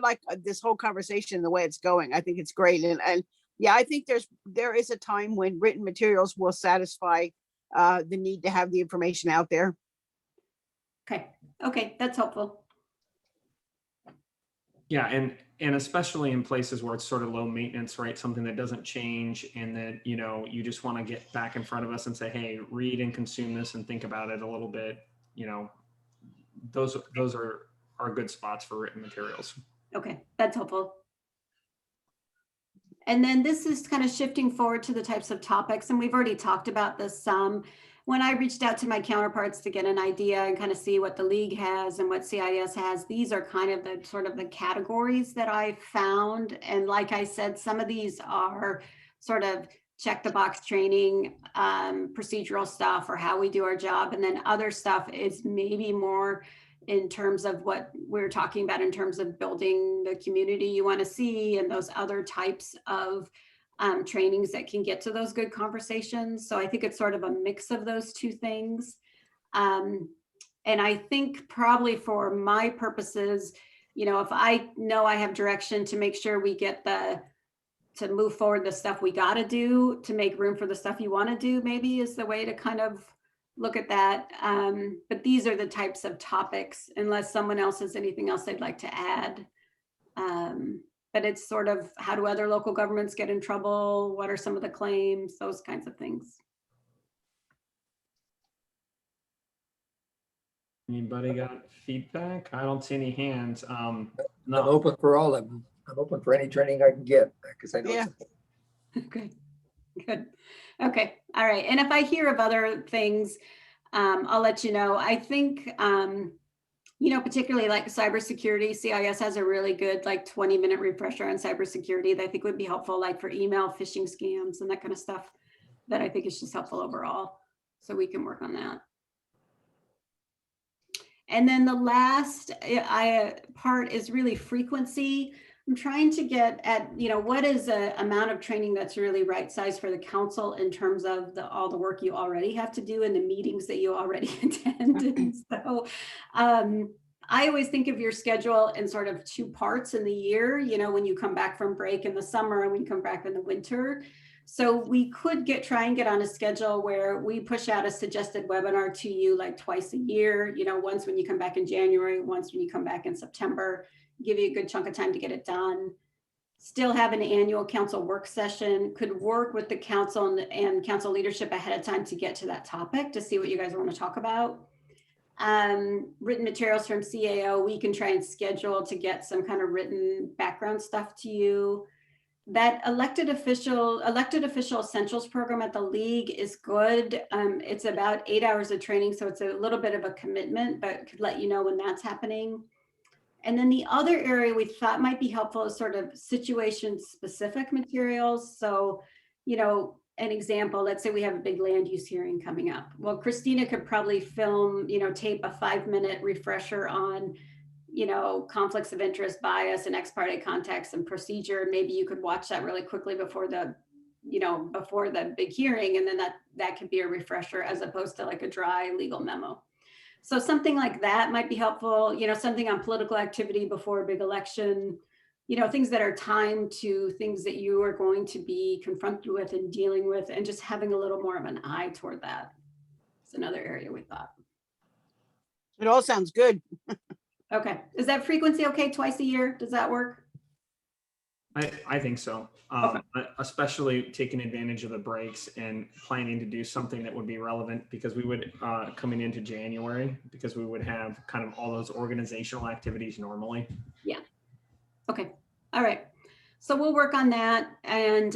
like this whole conversation, the way it's going. I think it's great. And yeah, I think there is a time when written materials will satisfy the need to have the information out there. Okay, that's helpful. Yeah, and especially in places where it's sort of low maintenance, right? Something that doesn't change, and that you just want to get back in front of us and say, hey, read and consume this and think about it a little bit. Those are good spots for written materials. Okay, that's helpful. And then this is kind of shifting forward to the types of topics, and we've already talked about this some. When I reached out to my counterparts to get an idea and kind of see what the league has and what CIS has, these are kind of the sort of the categories that I found. And like I said, some of these are sort of check the box training, procedural stuff, or how we do our job. And then other stuff is maybe more in terms of what we're talking about in terms of building the community you want to see, and those other types of trainings that can get to those good conversations. So I think it's sort of a mix of those two things. And I think probably for my purposes, if I know I have direction to make sure we get to move forward the stuff we got to do to make room for the stuff you want to do, maybe is the way to kind of look at that. But these are the types of topics, unless someone else has anything else they'd like to add. But it's sort of, how do other local governments get in trouble? What are some of the claims? Those kinds of things. Anybody got feedback? I don't see any hands. No. I'm open for all of them. I'm open for any training I can get, because I know. Yeah. Okay, good. Okay, all right. And if I hear of other things, I'll let you know. I think, particularly like cybersecurity, CIS has a really good 20-minute refresher on cybersecurity that I think would be helpful, like for email phishing scams and that kind of stuff, that I think is just helpful overall. So we can work on that. And then the last part is really frequency. I'm trying to get at, what is an amount of training that's really right size for the council in terms of all the work you already have to do and the meetings that you already attend. And so I always think of your schedule in sort of two parts in the year, when you come back from break in the summer and when you come back in the winter. So we could try and get on a schedule where we push out a suggested webinar to you twice a year, once when you come back in January, once when you come back in September. Give you a good chunk of time to get it done. Still have an annual council work session, could work with the council and council leadership ahead of time to get to that topic to see what you guys want to talk about. Written materials from CAO, we can try and schedule to get some kind of written background stuff to you. That elected official essentials program at the league is good. It's about 8 hours of training, so it's a little bit of a commitment, but could let you know when that's happening. And then the other area we thought might be helpful is sort of situation specific materials. So, an example, let's say we have a big land use hearing coming up. Well, Christina could probably film, tape a 5-minute refresher on, conflicts of interest, bias, and ex parte context and procedure. Maybe you could watch that really quickly before the big hearing. And then that could be a refresher as opposed to a dry legal memo. So something like that might be helpful, something on political activity before a big election, things that are timed to things that you are going to be confronted with and dealing with, and just having a little more of an eye toward that. It's another area we thought. It all sounds good. Okay. Is that frequency okay? Twice a year? Does that work? I think so. Especially taking advantage of the breaks and planning to do something that would be relevant, because we would, coming into January, because we would have kind of all those organizational activities normally. Yeah. Okay. All right. So we'll work on that and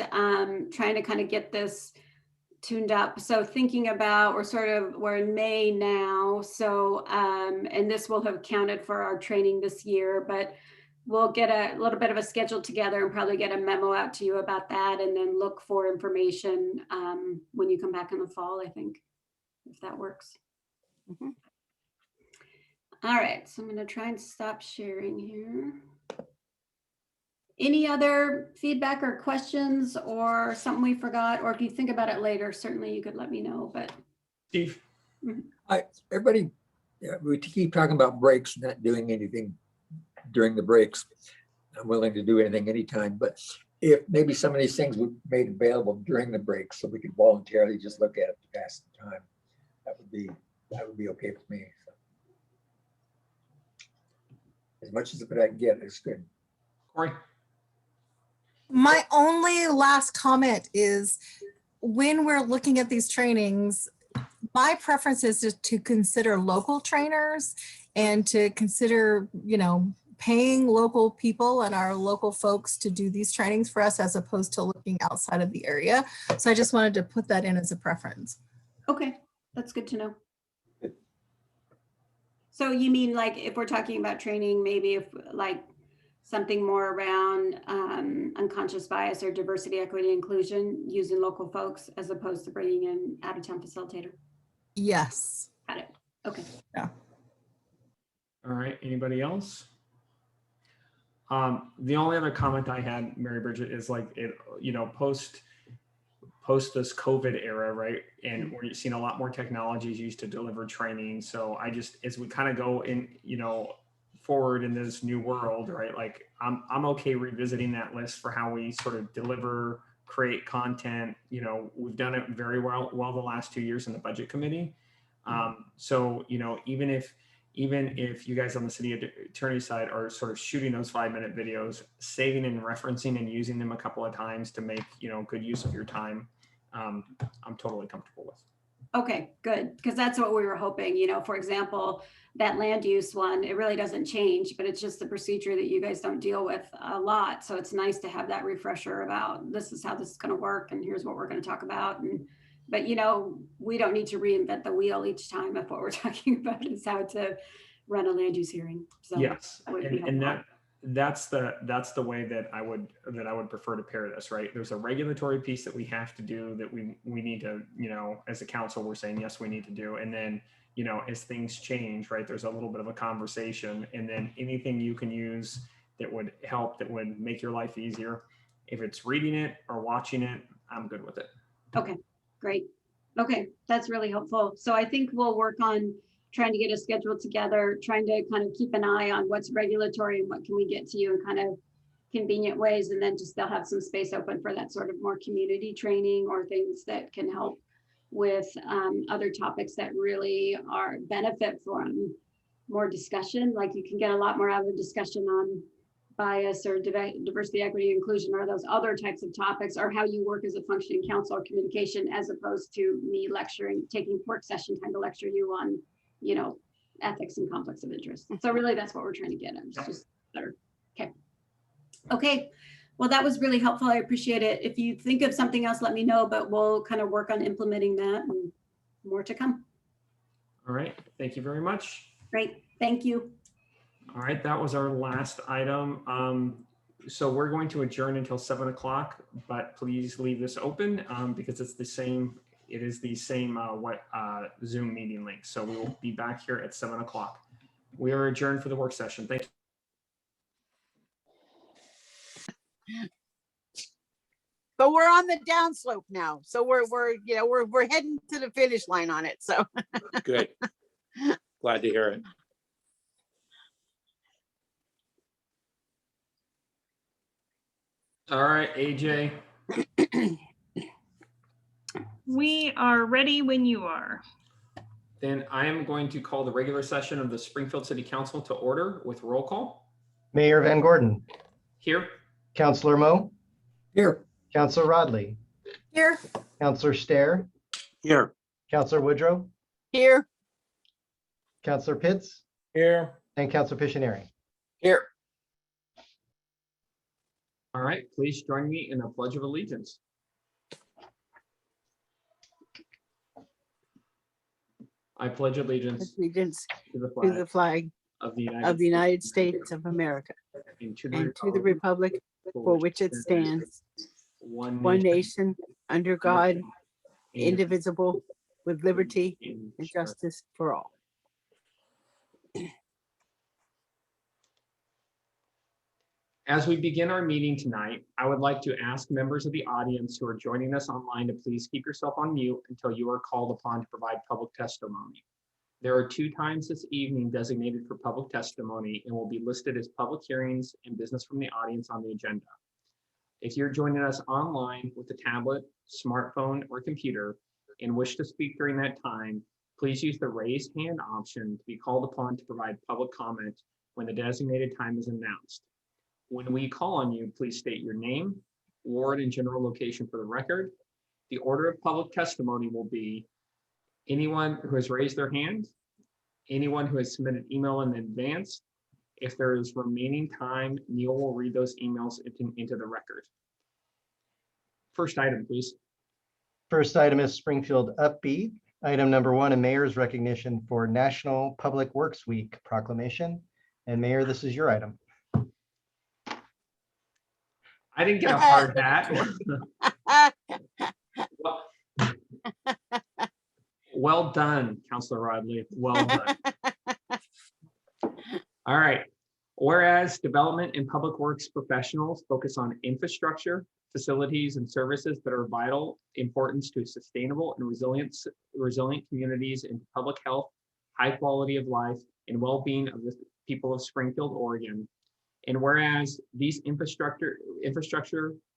trying to kind of get this tuned up. So thinking about, we're in May now. So, and this will have counted for our training this year, but we'll get a little bit of a schedule together and probably get a memo out to you about that, and then look for information when you come back in the fall, I think, if that works. Mhm. All right, so I'm going to try and stop sharing here. Any other feedback or questions or something we forgot? Or if you think about it later, certainly you could let me know, but. Steve? Everybody, yeah, we keep talking about breaks, not doing anything during the breaks. I'm willing to do anything anytime, but if maybe some of these things were made available during the break so we could voluntarily just look at it to pass the time, that would be okay with me. So, as much as I can get is good. Corey? My only last comment is, when we're looking at these trainings, my preference is to consider local trainers and to consider, paying local people and our local folks to do these trainings for us, as opposed to looking outside of the area. So I just wanted to put that in as a preference. Okay, that's good to know. So you mean like if we're talking about training, maybe if like something more around unconscious bias or diversity, equity, inclusion, using local folks as opposed to bringing in out-of-town facilitator? Yes. Got it. Okay. Yeah. All right, anybody else? The only other comment I had, Mary Bridget, is like, post this COVID era, right? And we're seeing a lot more technologies used to deliver training. So as we kind of go in, forward in this new world, right? Like I'm okay revisiting that list for how we sort of deliver, create content. We've done it very well the last 2 years in the budget committee. So, even if you guys on the city attorney side are sort of shooting those 5-minute videos, saving and referencing and using them a couple of times to make, good use of your time, I'm totally comfortable with. Okay, good. Because that's what we were hoping, for example, that land use one, it really doesn't change, but it's just the procedure that you guys don't deal with a lot. So it's nice to have that refresher about this is how this is going to work and here's what we're going to talk about. But we don't need to reinvent the wheel each time if what we're talking about is how to run a land use hearing. So yes, and that's the way that I would prefer to pair this, right? There's a regulatory piece that we have to do that we need to, as a council, we're saying, yes, we need to do. And then, as things change, right, there's a little bit of a conversation, and then anything you can use that would help, that would make your life easier. If it's reading it or watching it, I'm good with it. Okay, great. Okay, that's really helpful. So I think we'll work on trying to get a schedule together, trying to kind of keep an eye on what's regulatory and what can we get to you in kind of convenient ways. And then just they'll have some space open for that sort of more community training or things that can help with other topics that really are benefit from more discussion. Like you can get a lot more out of the discussion on bias or diversity, equity, inclusion, or those other types of topics, or how you work as a functioning council or communication, as opposed to me lecturing, taking work session time to lecture you on, ethics and conflicts of interest. So really that's what we're trying to get at. It's just better. Okay. Well, that was really helpful. I appreciate it. If you think of something else, let me know, but we'll kind of work on implementing that and more to come. All right. Thank you very much. Great. Thank you. All right. That was our last item. So we're going to adjourn until 7 o'clock, but please leave this open because it's the same. It is the same Zoom meeting link. So we will be back here at 7 o'clock. We are adjourned for the work session. Thank you. But we're on the downslope now. So we're heading to the finish line on it. So Good. Glad to hear it. All right, AJ. We are ready when you are. Then I am going to call the regular session of the Springfield City Council to order with roll call. Mayor Van Gordon. Here. Counselor Mo, Here. Counselor Rodley, Here. Counselor Stair, Here. Counselor Woodrow, Here. Counselor Pitts, Here. and Counselor Pictionary. Here. All right, please join me in the Pledge of Allegiance. I pledge allegiance Allegiance to the to the flag flag of the of the United States of America and to and to the republic for which it stands, one one nation, nation, under God, indivisible, indivisible, with liberty and and justice. justice for all. As we begin our meeting tonight, I would like to ask members of the audience who are joining us online to please keep yourself on mute until you are called upon to provide public testimony. There are 2 times this evening designated for public testimony and will be listed as public hearings and business from the audience on the agenda. If you're joining us online with a tablet, smartphone, or computer and wish to speak during that time, please use the raise hand option to be called upon to provide public comment when the designated time is announced. When we call on you, please state your name, ward, and general location for the record. The order of public testimony will be anyone who has raised their hand, anyone who has submitted email in advance. If there is remaining time, Neil will read those emails into the record. First item, please. First item is Springfield Upbeat. Item number 1, a mayor's recognition for National Public Works Week proclamation. And Mayor, this is your item. I didn't get a hard hat. Well done, Councilor Rodley. Well done. All right. Whereas development and public works professionals focus on infrastructure, facilities, and services that are vital importance to sustainable and resilient communities and public health, high quality of life, and well-being of the people of Springfield, Oregon. And whereas these infrastructure,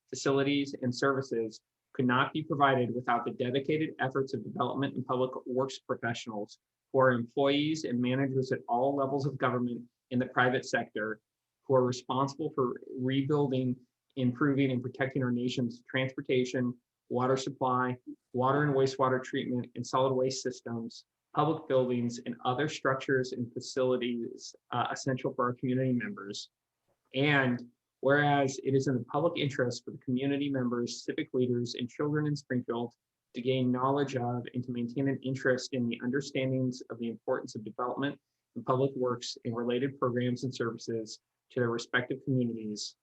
facilities, and services could not be provided without the dedicated efforts of development and public works professionals who are employees and managers at all levels of government in the private sector, who are responsible for rebuilding, improving, and protecting our nation's transportation, water supply, water and wastewater treatment, and solid waste systems, public buildings, and other structures and facilities essential for our community members. And whereas it is in the public interest for the community members, civic leaders, and children in Springfield to gain knowledge of and to maintain an interest in the understandings of the importance of development and public works and related programs and services to their respective communities.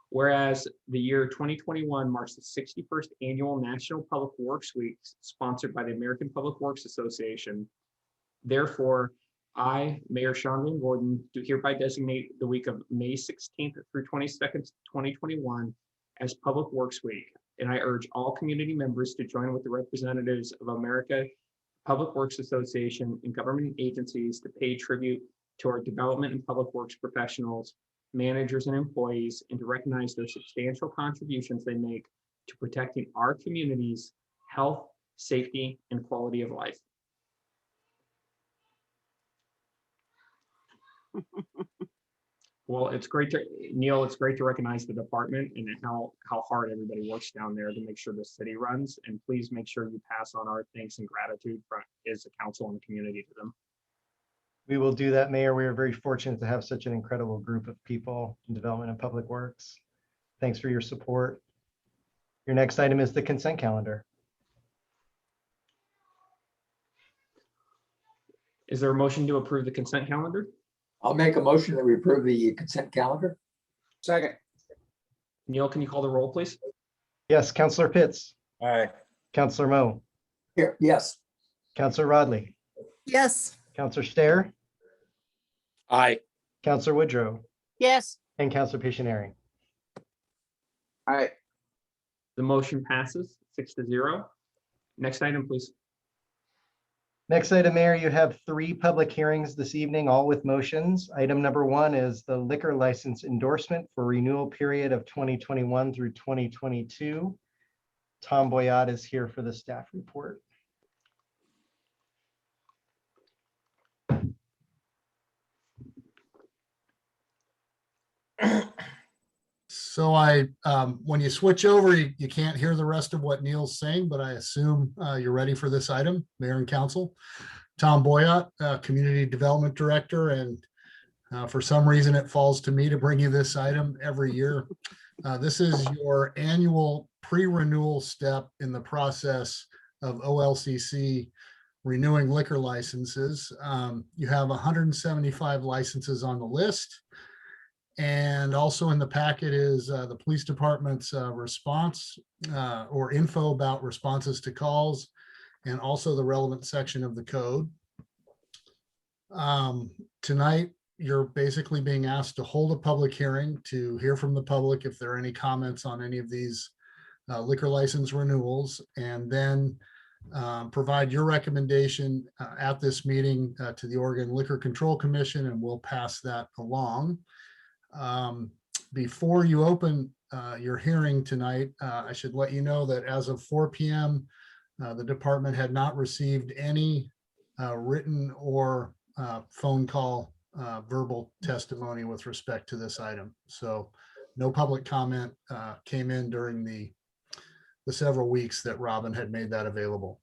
Whereas the year 2021 marks the 61st annual National Public Works Week sponsored by the American Public Works Association. Therefore, I, Mayor Sean Van Gordon, do hereby designate the week of May 16th through 22nd, 2021 as Public Works Week. And I urge all community members to join with the representatives of America Public Works Association and government agencies to pay tribute to our development and public works professionals, managers, and employees, and to recognize their substantial contributions they make to protecting our community's health, safety, and quality of life. Well, it's great to, Neil, it's great to recognize the department and how hard everybody works down there to make sure the city runs. And please make sure you pass on our thanks and gratitude as a council and the community to them. We will do that, Mayor. We are very fortunate to have such an incredible group of people in development and public works. Thanks for your support. Your next item is the consent calendar. Is there a motion to approve the consent calendar? I'll make a motion that we approve the consent calendar. Second. Neil, can you call the roll, please? Yes, Counselor Pitts, Aye. Counselor Mo, Here, yes. Counselor Rodley, Yes. Counselor Stair, Aye. Counselor Woodrow, Yes. and Counselor Pictionary. Aye. The motion passes 6-0. Next item, please. Next item, Mayor, you have 3 public hearings this evening, all with motions. Item number 1 is the liquor license endorsement for renewal period of 2021 through 2022. Tom Boyott is here for the staff report. So when you switch over, you can't hear the rest of what Neil's saying, but I assume you're ready for this item, Mayor and Council. Tom Boyott, Community Development Director, and for some reason it falls to me to bring you this item every year. This is your annual pre-renewal step in the process of OLCC renewing liquor licenses. You have 175 licenses on the list. And also in the packet is the police department's response or info about responses to calls, and also the relevant section of the code. Tonight, you're basically being asked to hold a public hearing to hear from the public if there are any comments on any of these liquor license renewals, and then provide your recommendation at this meeting to the Oregon Liquor Control Commission, and we'll pass that along. Before you open your hearing tonight, I should let you know that as of 4 p.m., the department had not received any written or phone call verbal testimony with respect to this item. So no public comment came in during the several weeks that Robin had made that available.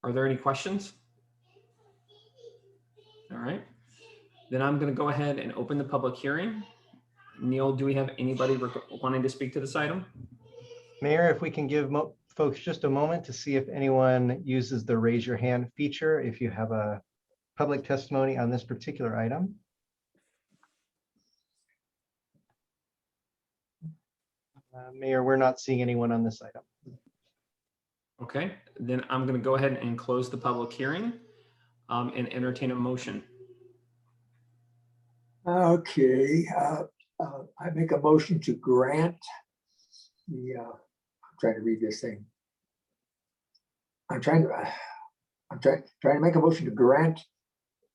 Are there any questions? All right, then I'm going to go ahead and open the public hearing. Neil, do we have anybody wanting to speak to this item? Mayor, if we can give folks just a moment to see if anyone uses the raise your hand feature, if you have a public testimony on this particular item. Mayor, we're not seeing anyone on this item. Okay, then I'm going to go ahead and close the public hearing and entertain a motion. Okay, I make a motion to grant the, I'm trying to read this thing. I'm trying to make a motion to grant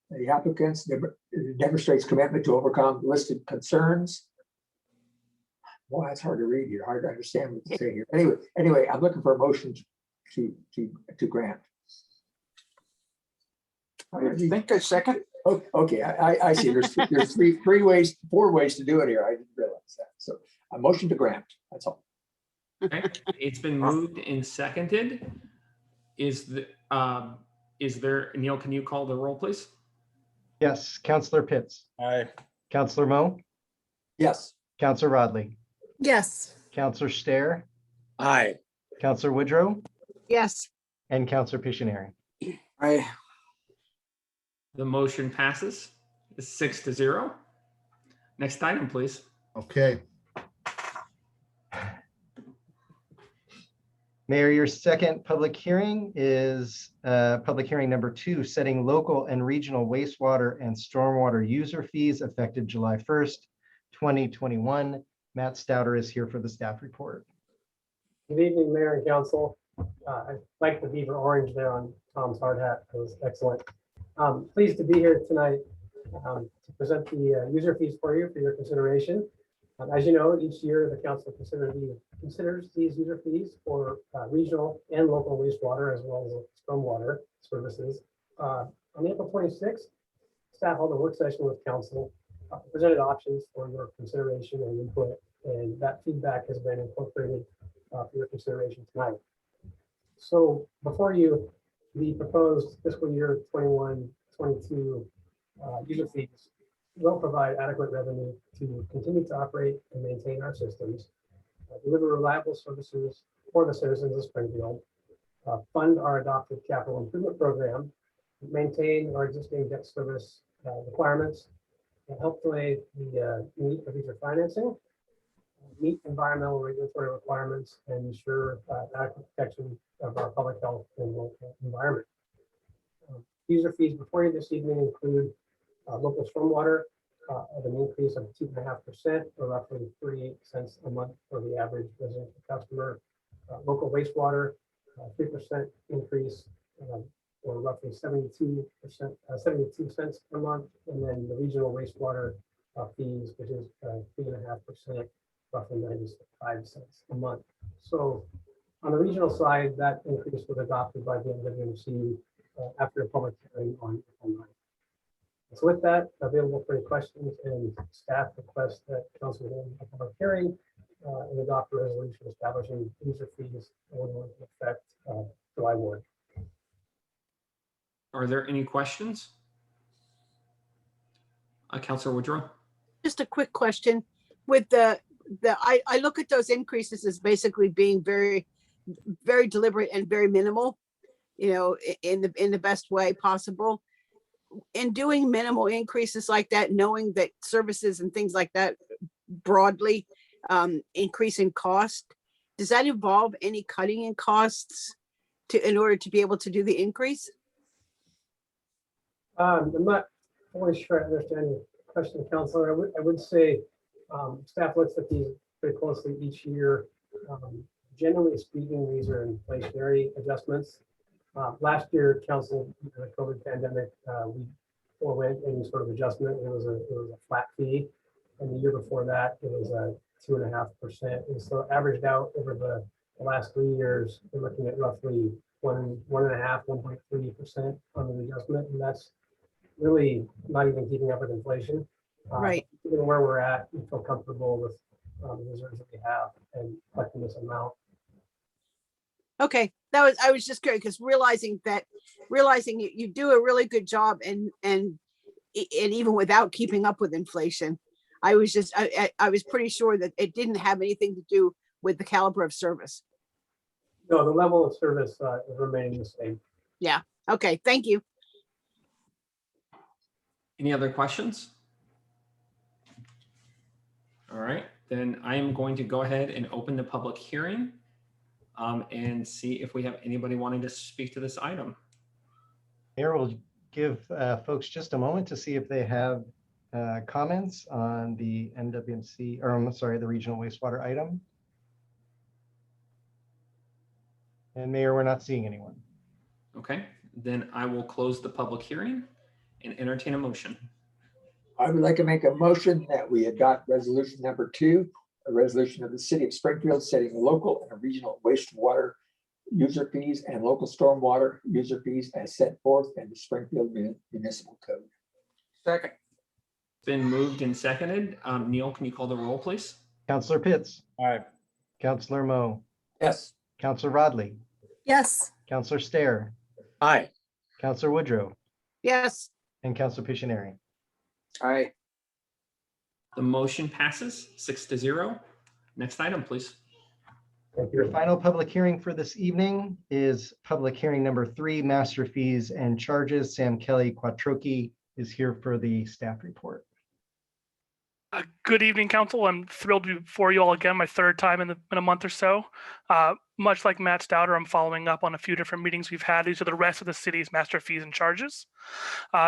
the applicants demonstrates commitment to overcome listed concerns. Well, that's hard to read here, hard to understand what to say here. Anyway, I'm looking for a motion to grant. I think a second. Oh, okay, I see. There's four ways to do it here. I didn't realize that. So a motion to grant. That's all. Okay, it's been moved and seconded. Is there, Neil, can you call the roll, please? Yes, Councillor Pitts. Aye. Councillor Mo. Yes. Councillor Rodley. Yes. Councillor Stair. Aye. Councillor Woodrow. Yes. And Councillor Pictionary. Aye. The motion passes 6-0. Next item, please. Okay. Mayor, your second public hearing is public hearing number 2, setting local and regional wastewater and stormwater user fees effective July 1st, 2021. Matt Stouter is here for the staff report. Good evening, Mayor and Council. I like the beaver orange there on Tom's hard hat. That was excellent. Pleased to be here tonight to present the user fees for you for your consideration. As you know, each year the council considers these user fees for regional and local wastewater as well as stormwater services. On April 26th, staff held a work session with council, presented options for your consideration and input, and that feedback has been incorporated for your consideration tonight. So before you, the proposed fiscal year 21-22 user fees will provide adequate revenue to continue to operate and maintain our systems, deliver reliable services for the citizens of Springfield, fund our adopted capital improvement program, maintain our existing debt service requirements, and help delay the need for future financing, meet environmental regulatory requirements, and ensure adequate protection of our public health and local environment. User fees before you this evening include local stormwater at an increase of 2.5%, or roughly 38 cents a month for the average residential customer. Local wastewater, 3% increase, or roughly 72 cents per month, and then the regional wastewater fees, which is 3.5%, roughly 95 cents a month. So on the regional side, that increase was adopted by the NWMC after a public hearing on April 9th. So So with that, available for any questions, and staff request that council hold a public hearing and adopt a resolution establishing user fees going into effect July 1. Are there any questions? Councilor Woodrow? Just a quick question with I look at those increases as basically being very, very deliberate and very minimal, you know, in the best way possible. In doing minimal increases like that, knowing that services and things like that broadly increase in cost, does that involve any cutting in costs in order to be able to do the increase? I'm not fully sure I understand your question, Counselor. I would say staff looks at these pretty closely each year. Generally speaking, these are inflationary adjustments. Last year, council, the COVID pandemic, we forewent any sort of adjustment. It was a flat fee, and the year before that, it was a 2.5%. And so averaged out over the last 3 years, we're looking at roughly 1.5%, 1.3% on the adjustment, and that's really not even keeping up with inflation. Right. Given where we're at, we feel comfortable with the reserves that we have and collecting this amount. Okay, I was just curious because realizing you do a really good job and even without keeping up with inflation, I was pretty sure that it didn't have anything to do with the caliber of service. No, the level of service is remaining the same. Yeah. Okay. Thank you. Any other questions? All right, then I am going to go ahead and open the public hearing and see if we have anybody wanting to speak to this item. Mayor, will give folks just a moment to see if they have comments on the NWMC, or I'm sorry, the regional wastewater item. And Mayor, we're not seeing anyone. Okay, then I will close the public hearing and entertain a motion. I would like to make a motion that we adopt resolution number 2, a resolution of the city of Springfield setting local and regional wastewater user fees and local stormwater user fees as set forth in the Springfield Municipal Code. Second. It's been moved and seconded. Neil, can you call the roll, please? Councilor Pitts. Aye. Councilor Moe. Yes. Councilor Rodley. Yes. Councilor Stair. Aye. Councilor Woodrow. Yes. And Councilor Pictionary. Aye. The motion passes 6-0. Next item, please. Thank Your you. final public hearing for this evening is public hearing number 3, master fees and charges. Sam Kelly Quattrochi is here for the staff report. Good evening, Council. I'm thrilled to be before you all again, my third time in a month or so. Much like Matt Stouter, I'm following up on a few different meetings we've had. These are the rest of the city's master fees and charges.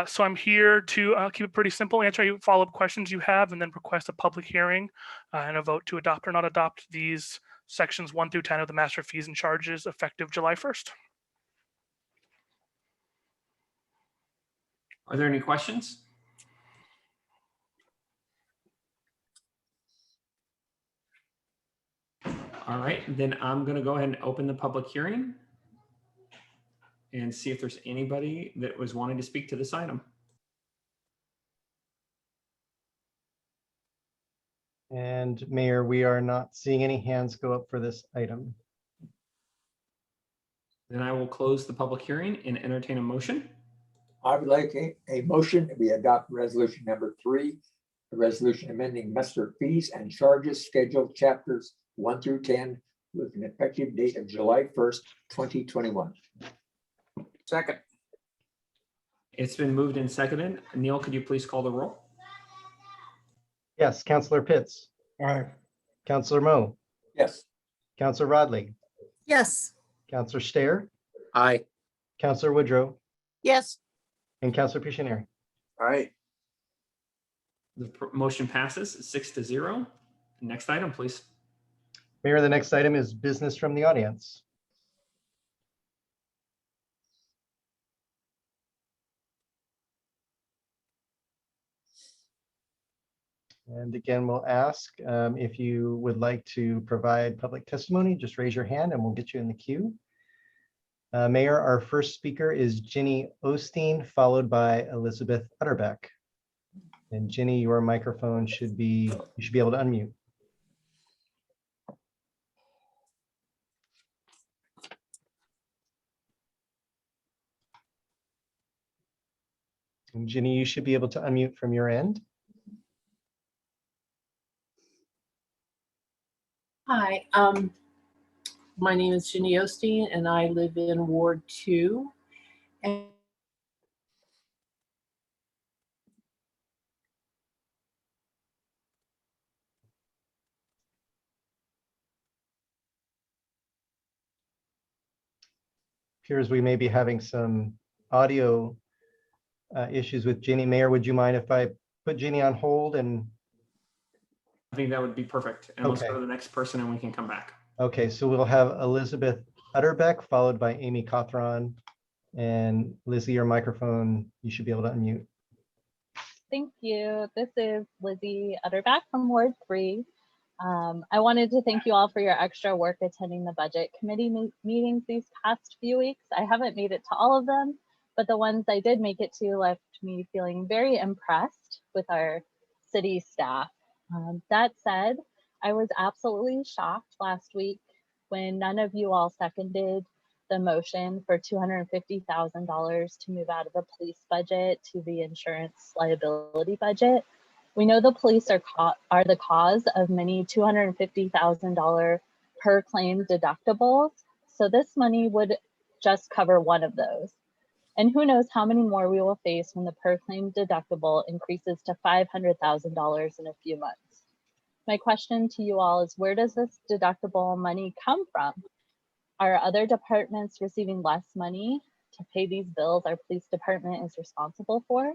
So I'm here to keep it pretty simple, answer any follow-up questions you have, and then request a public hearing and a vote to adopt or not adopt these sections 1 through 10 of the master fees and charges effective July 1st. Are there any questions? All right, then I'm going to go ahead and open the public hearing and see if there's anybody that was wanting to speak to this item. And Mayor, we are not seeing any hands go up for this item. Then I will close the public hearing and entertain a motion. I would like a motion that we adopt resolution number 3, a resolution amending master fees and charges scheduled chapters 1 through 10 with an effective date of July 1st, 2021. Second. It's been moved and seconded. Neil, could you please call the roll? Yes, Councilor Pitts. Aye. Councilor Moe. Yes. Councilor Rodley. Yes. Councilor Stair. Aye. Councilor Woodrow. Yes. And Councilor Pictionary. Aye. The motion passes 6-0. Next item, please. Mayor, the next item is business from the audience. And again, we'll ask if you would like to provide public testimony, just raise your hand and we'll get you in the queue. Mayor, our first speaker is Ginny Osteen, followed by Elizabeth Utterbeck. And Ginny, your microphone you should be able to unmute. And Ginny, you should be able to unmute from your end. Hi, my name is Ginny Osteen and I live in Ward 2. And Appears we may be having some audio issues with Ginny. Mayor, would you mind if I put Ginny on hold? And I think that would be perfect. And let's Okay. go to the next person and we can come back. Okay, so we'll have Elizabeth Utterbeck followed by Amy Cawthron. And Lizzie, your microphone, you should be able to unmute. Thank you. This is Lizzie Utterback from Ward 3. I wanted to thank you all for your extra work attending the budget committee meetings these past few weeks. I haven't made it to all of them, but the ones I did make it to left me feeling very impressed with our city staff. That said, I was absolutely shocked last week when none of you all seconded the motion for $250,000 to move out of the police budget to the insurance liability budget. We know the police are the cause of many $250,000 per claim deductibles. So this money would just cover one of those. And who knows how many more we will face when the per claim deductible increases to $500,000 in a few months. My question to you all is, where does this deductible money come from? Are other departments receiving less money to pay these bills our police department is responsible for?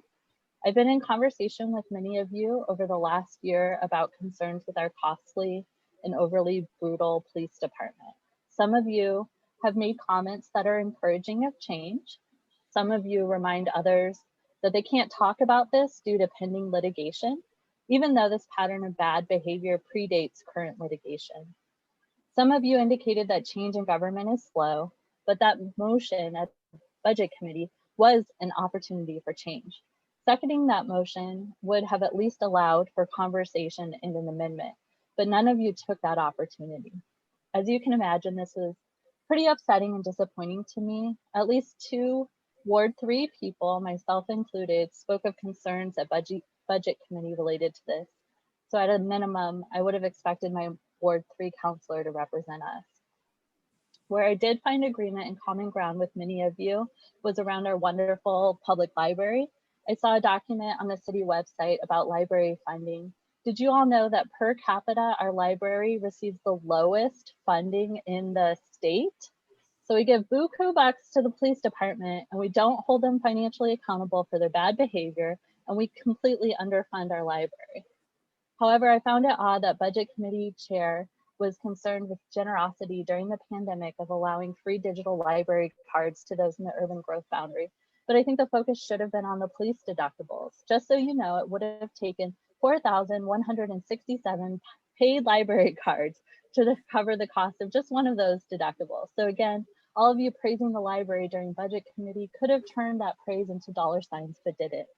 I've been in conversation with many of you over the last year about concerns with our costly and overly brutal police department. Some of you have made comments that are encouraging of change. Some of you remind others that they can't talk about this due to pending litigation, even though this pattern of bad behavior predates current litigation. Some of you indicated that change in government is slow, but that motion at the budget committee was an opportunity for change. Seconding that motion would have at least allowed for conversation and an amendment, but none of you took that opportunity. As you can imagine, this was pretty upsetting and disappointing to me. At least 2 Ward 3 people, myself included, spoke of concerns at budget committee related to this. So at a minimum, I would have expected my Ward 3 counselor to represent us. Where I did find agreement and common ground with many of you was around our wonderful public library. I saw a document on the city website about library funding. Did you all know that per capita, our library receives the lowest funding in the state? So we give buku bucks to the police department and we don't hold them financially accountable for their bad behavior, and we completely underfund our library. However, I found it odd that budget committee chair was concerned with generosity during the pandemic of allowing free digital library cards to those in the urban growth boundary. But I think the focus should have been on the police deductibles. Just so you know, it would have taken 4,167 paid library cards to cover the cost of just one of those deductibles. So again, all of you praising the library during budget committee could have turned that praise into dollar signs, but didn't.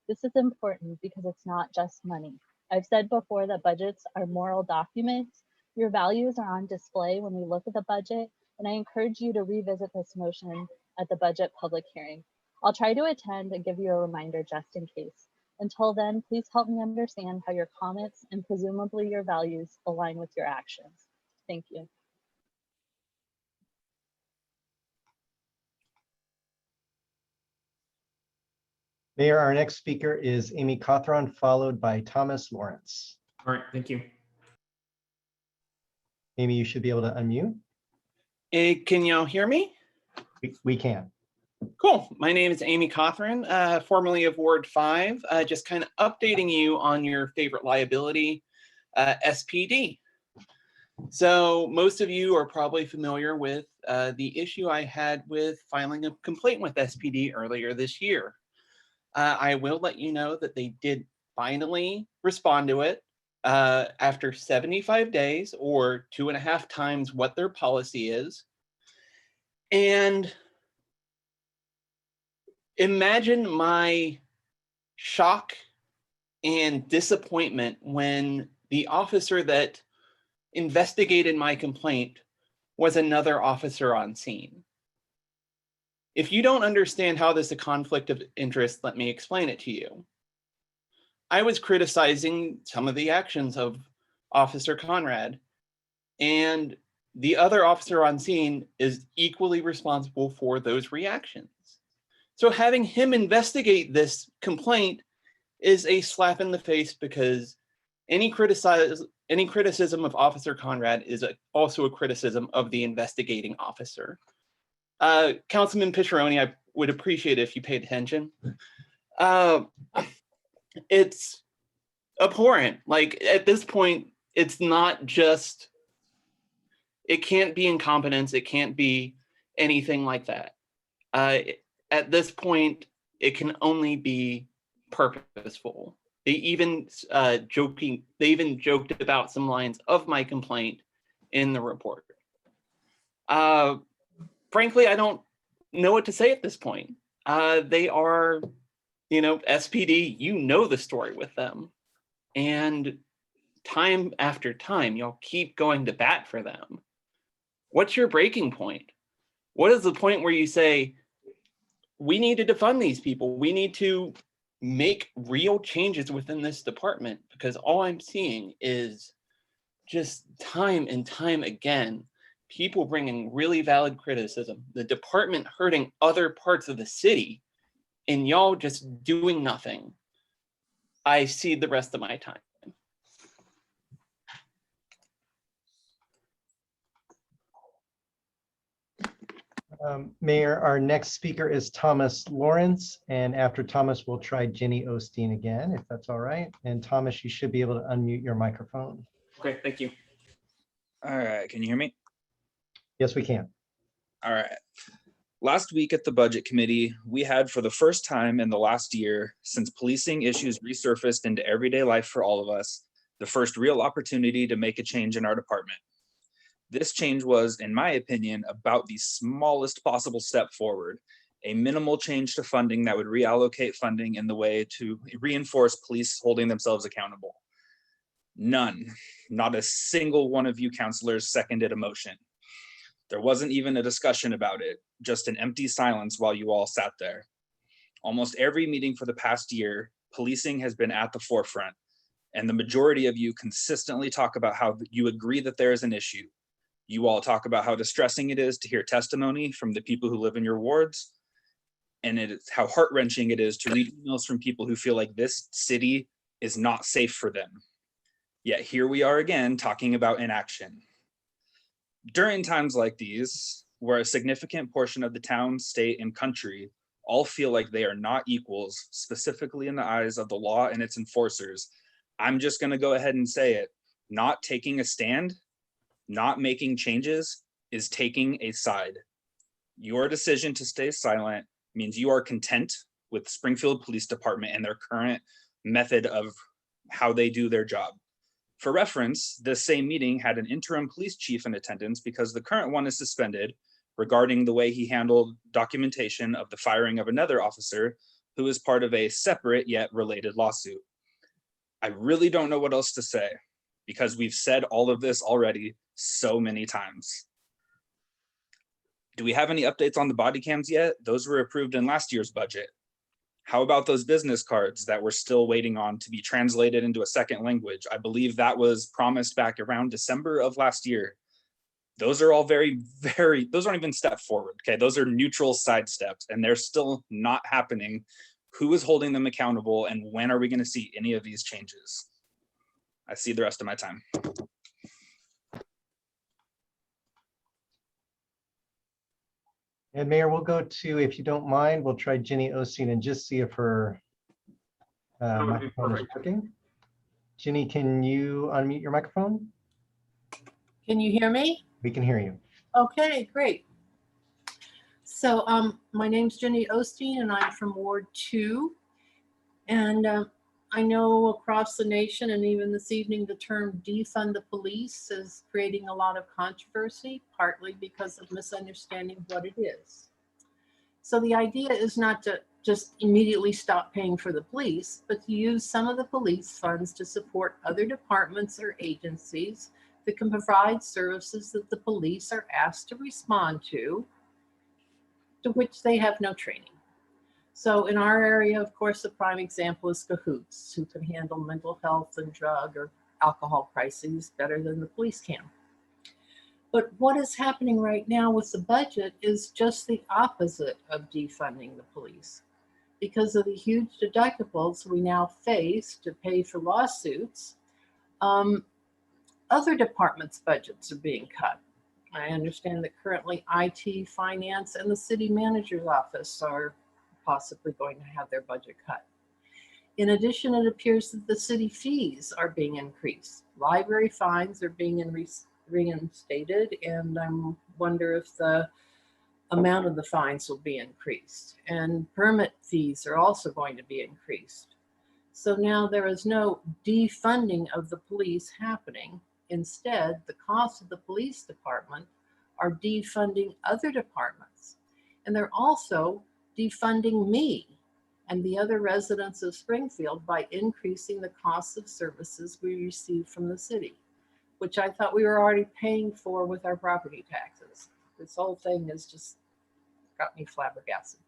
This is important because it's not just money. I've said before that budgets are moral documents. Your values are on display when we look at the budget, and I encourage you to revisit this motion at the budget public hearing. I'll try to attend and give you a reminder just in case. Until then, please help me understand how your comments and presumably your values align with your actions. Thank you. Mayor, our next speaker is Amy Cawthron, followed by Thomas Lawrence. All right, thank you. Amy, you should be able to unmute. Hey, can y'all hear me? We can. Cool. My name is Amy Cawthron, formerly of Ward 5, just kind of updating you on your favorite liability, SPD. So most of you are probably familiar with the issue I had with filing a complaint with SPD earlier this year. I will let you know that they did finally respond to it after 75 days, or 2.5 times what their policy is. And imagine my shock and disappointment when the officer that investigated my complaint was another officer on scene. If you don't understand how this is a conflict of interest, let me explain it to you. I was criticizing some of the actions of Officer Conrad, and the other officer on scene is equally responsible for those reactions. So having him investigate this complaint is a slap in the face, because any criticism of Officer Conrad is also a criticism of the investigating officer. Councilman Picciaroni, I would appreciate it if you paid attention. It's abhorrent. Like, at this point, it's not just, it can't be incompetence. It can't be anything like that. At this point, it can only be purposeful. They even joked about some lines of my complaint in the report. Frankly, I don't know what to say at this point. They are, SPD, you know the story with them. And time after time, y'all keep going to bat for them. What's your breaking point? What is the point where you say, we need to defund these people? We need to make real changes within this department, because all I'm seeing is just time and time again, people bringing really valid criticism, the department hurting other parts of the city, and y'all just doing nothing. I cede the rest of my time. Mayor, our next speaker is Thomas Lawrence, and after Thomas, we'll try Jenny Osteen again, if that's all right. And Thomas, you should be able to unmute your microphone. Okay, thank you. All right, can you hear me? Yes, we can. All right. Last week at the Budget Committee, we had, for the first time in the last year since policing issues resurfaced into everyday life for all of us, the first real opportunity to make a change in our department. This change was, in my opinion, about the smallest possible step forward, a minimal change to funding that would reallocate funding in the way to reinforce police holding themselves accountable. None, not a single one of you counselors seconded a motion. There wasn't even a discussion about it, just an empty silence while you all sat there. Almost every meeting for the past year, policing has been at the forefront, and the majority of you consistently talk about how you agree that there is an issue. You all talk about how distressing it is to hear testimony from the people who live in your wards, and it's how heart-wrenching it is to read emails from people who feel like this city is not safe for them. Yet here we are again talking about inaction. During times like these, where a significant portion of the town, state, and country all feel like they are not equals, specifically in the eyes of the law and its enforcers, I'm just going to go ahead and say it. Not taking a stand, not making changes, is taking a side. Your decision to stay silent means you are content with Springfield Police Department and their current method of how they do their job. For reference, this same meeting had an interim police chief in attendance because the current one is suspended regarding the way he handled documentation of the firing of another officer who is part of a separate yet related lawsuit. I really don't know what else to say because we've said all of this already so many times. Do we have any updates on the body cams yet? Those were approved in last year's budget. How about those business cards that we're still waiting on to be translated into a second language? I believe that was promised back around December of last year. Those are all those aren't even step forward, okay? Those are neutral side steps and they're still not happening. Who is holding them accountable and when are we gonna see any of these changes? I see the rest of my time. And Mayor, we'll go to, if you don't mind, we'll try Jenny Osteen and just see if her microphone is working. Jenny, can you unmute your microphone? Can you hear me? We can hear you. Okay, great. So my name's Jenny Osteen and I'm from Ward 2. And I know across the nation and even this evening, the term defund the police is creating a lot of controversy, partly because of misunderstanding what it is. So the idea is not to just immediately stop paying for the police, but to use some of the police funds to support other departments or agencies that can provide services that the police are asked to respond to which they have no training. So in our area, of course, the prime example is Cahoots, who can handle mental health and drug or alcohol crises better than the police can. But what is happening right now with the budget is just the opposite of defunding the police. Because of the huge deductibles we now face to pay for lawsuits, other departments' budgets are being cut. I understand that currently IT, finance, and the city manager's office are possibly going to have their budget cut. In addition, it appears that the city fees are being increased. Library fines are being reinstated, and I wonder if the amount of the fines will be increased. And permit fees are also going to be increased. So now there is no defunding of the police happening. Instead, the costs of the police department are defunding other departments. And they're also defunding me and the other residents of Springfield by increasing the costs of services we receive from the city, which I thought we were already paying for with our property taxes. This whole thing has just got me flabbergasted.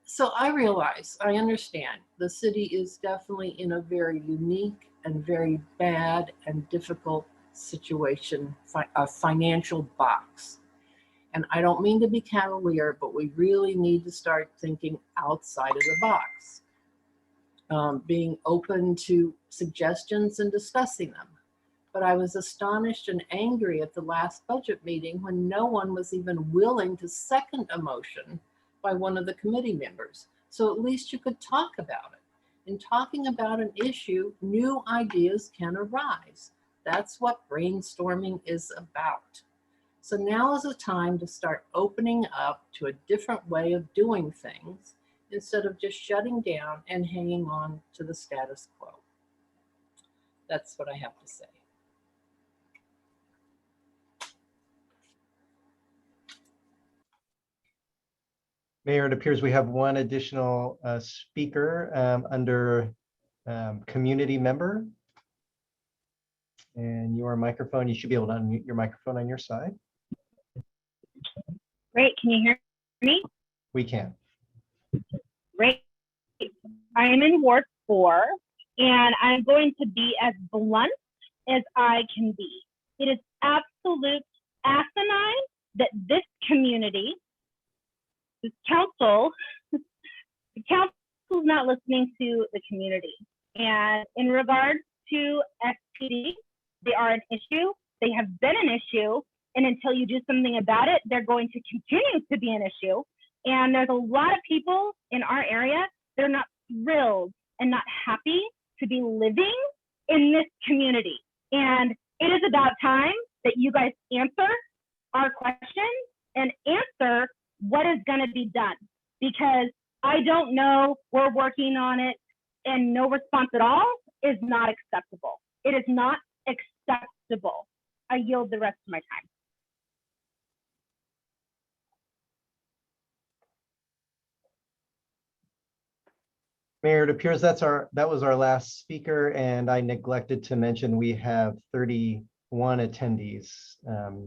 So I realize, I understand, the city is definitely in a very unique and very bad and difficult situation, a financial box. And I don't mean to be cavalier, but we really need to start thinking outside of the box, being open to suggestions and discussing them. But I was astonished and angry at the last budget meeting when no one was even willing to second a motion by one of the committee members. So at least you could talk about it. In talking about an issue, new ideas can arise. That's what brainstorming is about. So now is a time to start opening up to a different way of doing things instead of just shutting down and hanging on to the status quo. That's what I have to say. Mayor, it appears we have one additional speaker under community member. And your microphone, you should be able to unmute your microphone on your side. Great, can you hear me? We can. Great. I am in Ward 4, and I'm going to be as blunt as I can be. It is absolute asinine that this community, this council, the council is not listening to the community. And in regards to SPD, they are an issue. They have been an issue. And until you do something about it, they're going to continue to be an issue. And there's a lot of people in our area that are not thrilled and not happy to be living in this community. And it is about time that you guys answer our questions and answer what is going to be done. Because I don't know, we're working on it, and no response at all is not acceptable. It is not acceptable. I yield the rest of my time. Mayor, it appears that was our last speaker, and I neglected to mention we have 31 attendees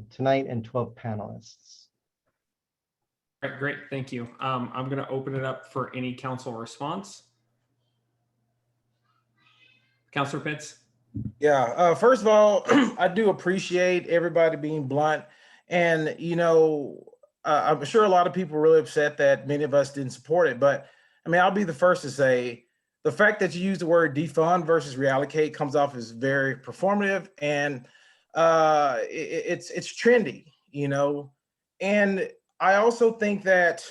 tonight and 12 panelists. All right, great, thank you. I'm going to open it up for any council response. Councilor Pitts. Yeah, first of all, I do appreciate everybody being blunt. And, you know, I'm sure a lot of people are really upset that many of us didn't support it. But I mean, I'll be the first to say the fact that you use the word defund versus reallocate comes off as very performative, and it's trendy, you know. And I also think that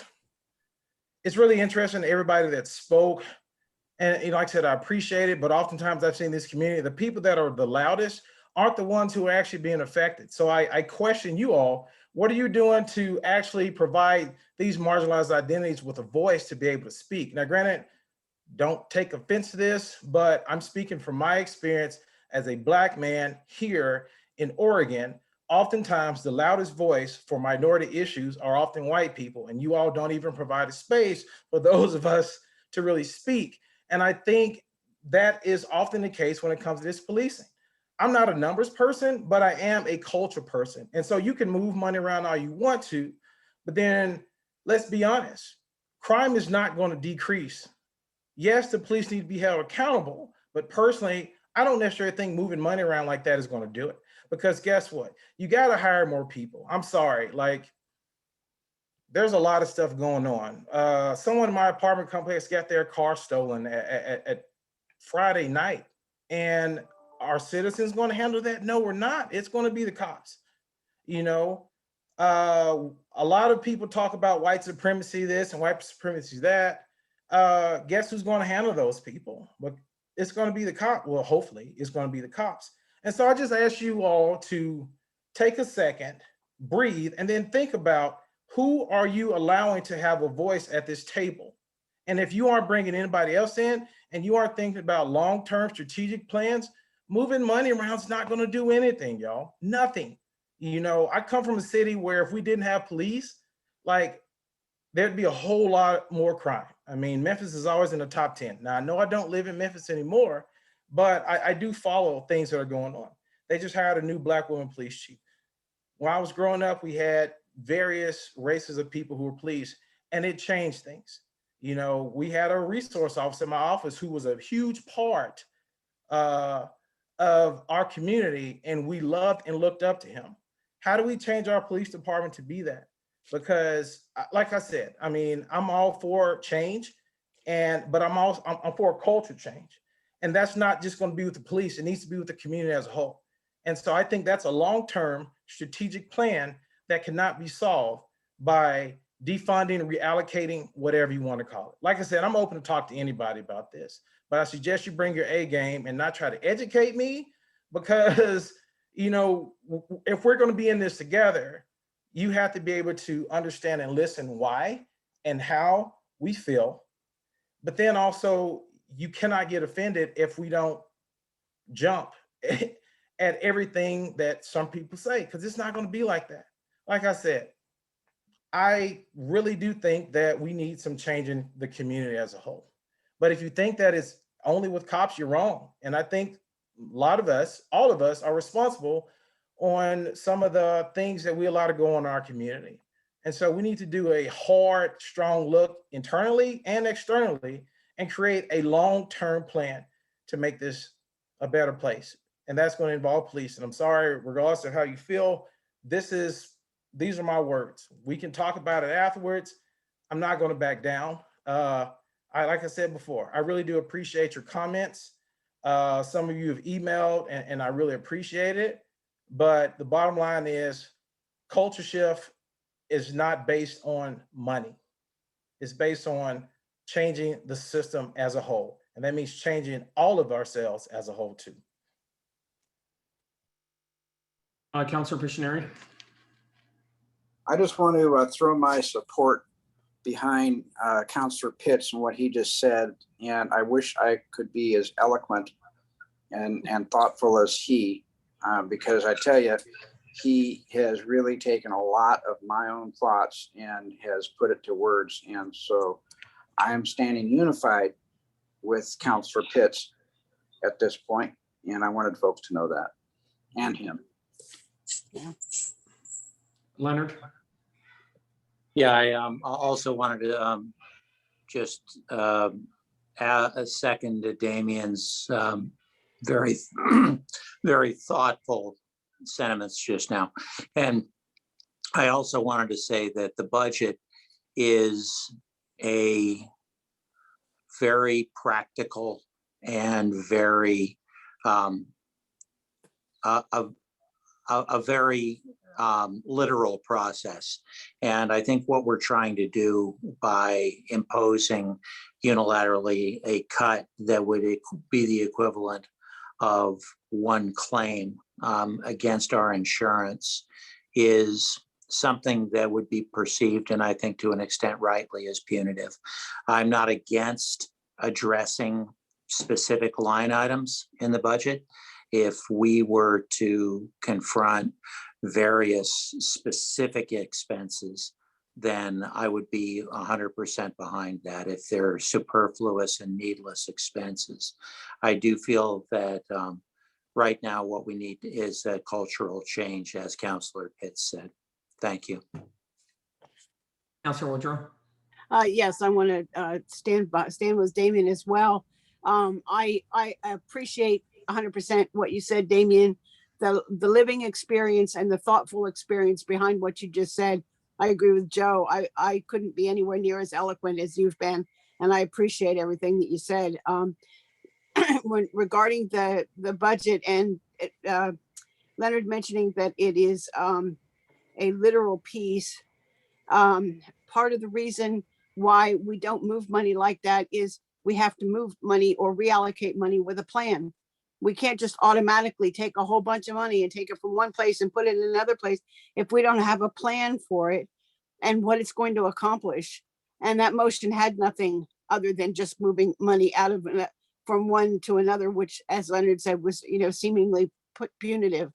it's really interesting to everybody that spoke. And you know, like I said, I appreciate it, but oftentimes I've seen this community, the people that are the loudest aren't the ones who are actually being affected. So I question you all, what are you doing to actually provide these marginalized identities with a voice to be able to speak? Now, granted, don't take offense to this, but I'm speaking from my experience as a Black man here in Oregon, oftentimes the loudest voice for minority issues are often white people, and you all don't even provide a space for those of us to really speak. And I think that is often the case when it comes to this policing. I'm not a numbers person, but I am a culture person. And so you can move money around all you want to, but then let's be honest, crime is not going to decrease. Yes, the police need to be held accountable, but personally, I don't necessarily think moving money around like that is going to do it. Because guess what? You got to hire more people. I'm sorry, like there's a lot of stuff going on. Someone in my apartment complex got their car stolen at Friday night. And are citizens going to handle that? No, we're not. It's going to be the cops. You know, a lot of people talk about white supremacy this and white supremacy that. Guess who's going to handle those people? But it's going to be the cop. Well, hopefully it's going to be the cops. And so I just ask you all to take a second, breathe, and then think about who are you allowing to have a voice at this table? And if you aren't bringing anybody else in and you aren't thinking about long-term strategic plans, moving money around is not going to do anything, y'all. Nothing. You know, I come from a city where if we didn't have police, like there'd be a whole lot more crime. I mean, Memphis is always in the top 10. Now, I know I don't live in Memphis anymore, but I do follow things that are going on. They just hired a new Black woman police chief. When I was growing up, we had various races of people who were police, and it changed things. You know, we had a resource officer in my office who was a huge part of our community, and we loved and looked up to him. How do we change our police department to be that? Because, like I said, I mean, I'm all for change, but I'm for a culture change. And that's not just going to be with the police. It needs to be with the community as a whole. And so I think that's a long-term strategic plan that cannot be solved by defunding and reallocating, whatever you want to call it. Like I said, I'm open to talk to anybody about this, but I suggest you bring your A game and not try to educate me, because, you know, if we're going to be in this together, you have to be able to understand and listen why and how we feel. But then also, you cannot get offended if we don't jump at everything that some people say, because it's not going to be like that. Like I said, I really do think that we need some change in the community as a whole. But if you think that it's only with cops, you're wrong. And I think a lot of us, all of us, are responsible on some of the things that we allow to go on in our community. And so we need to do a hard, strong look internally and externally and create a long-term plan to make this a better place. And that's going to involve police. And I'm sorry, regardless of how you feel, these are my words. We can talk about it afterwards. I'm not going to back down. Like I said before, I really do appreciate your comments. Some of you have emailed, and I really appreciate it. But the bottom line is, culture shift is not based on money. It's based on changing the system as a whole. And that means changing all of ourselves as a whole too. Councilor Pictionary. I just want to throw my support behind Councilor Pitts and what he just said. And I wish I could be as eloquent and thoughtful as he, because I tell you, he has really taken a lot of my own thoughts and has put it to words. And so I am standing unified with Councilor Pitts at this point, and I wanted folks to know that, and him. Yeah. Leonard. Yeah, I also wanted to just add a second to Damien's very, very thoughtful sentiments just now. And I also wanted to say that the budget is a very practical and very a very literal process. And I think what we're trying to do by imposing unilaterally a cut that would be the equivalent of one claim against our insurance is something that would be perceived, and I think to an extent rightly, as punitive. I'm not against addressing specific line items in the budget. If we were to confront various specific expenses, then I would be 100% behind that if they're superfluous and needless expenses. I do feel that right now what we need is a cultural change, as Councillor Pitts said. Thank you. Councillor Woodrow. Yes, I want to stand with Damien as well. I appreciate 100% what you said, Damien. The living experience and the thoughtful experience behind what you just said. I agree with Joe. I couldn't be anywhere near as eloquent as you've been, and I appreciate everything that you said. Regarding the budget and Leonard mentioning that it is a literal piece. Part of the reason why we don't move money like that is we have to move money or reallocate money with a plan. We can't just automatically take a whole bunch of money and take it from one place and put it in another place if we don't have a plan for it and what it's going to accomplish. And that motion had nothing other than just moving money out of from one to another, which, as Leonard said, was, seemingly punitive.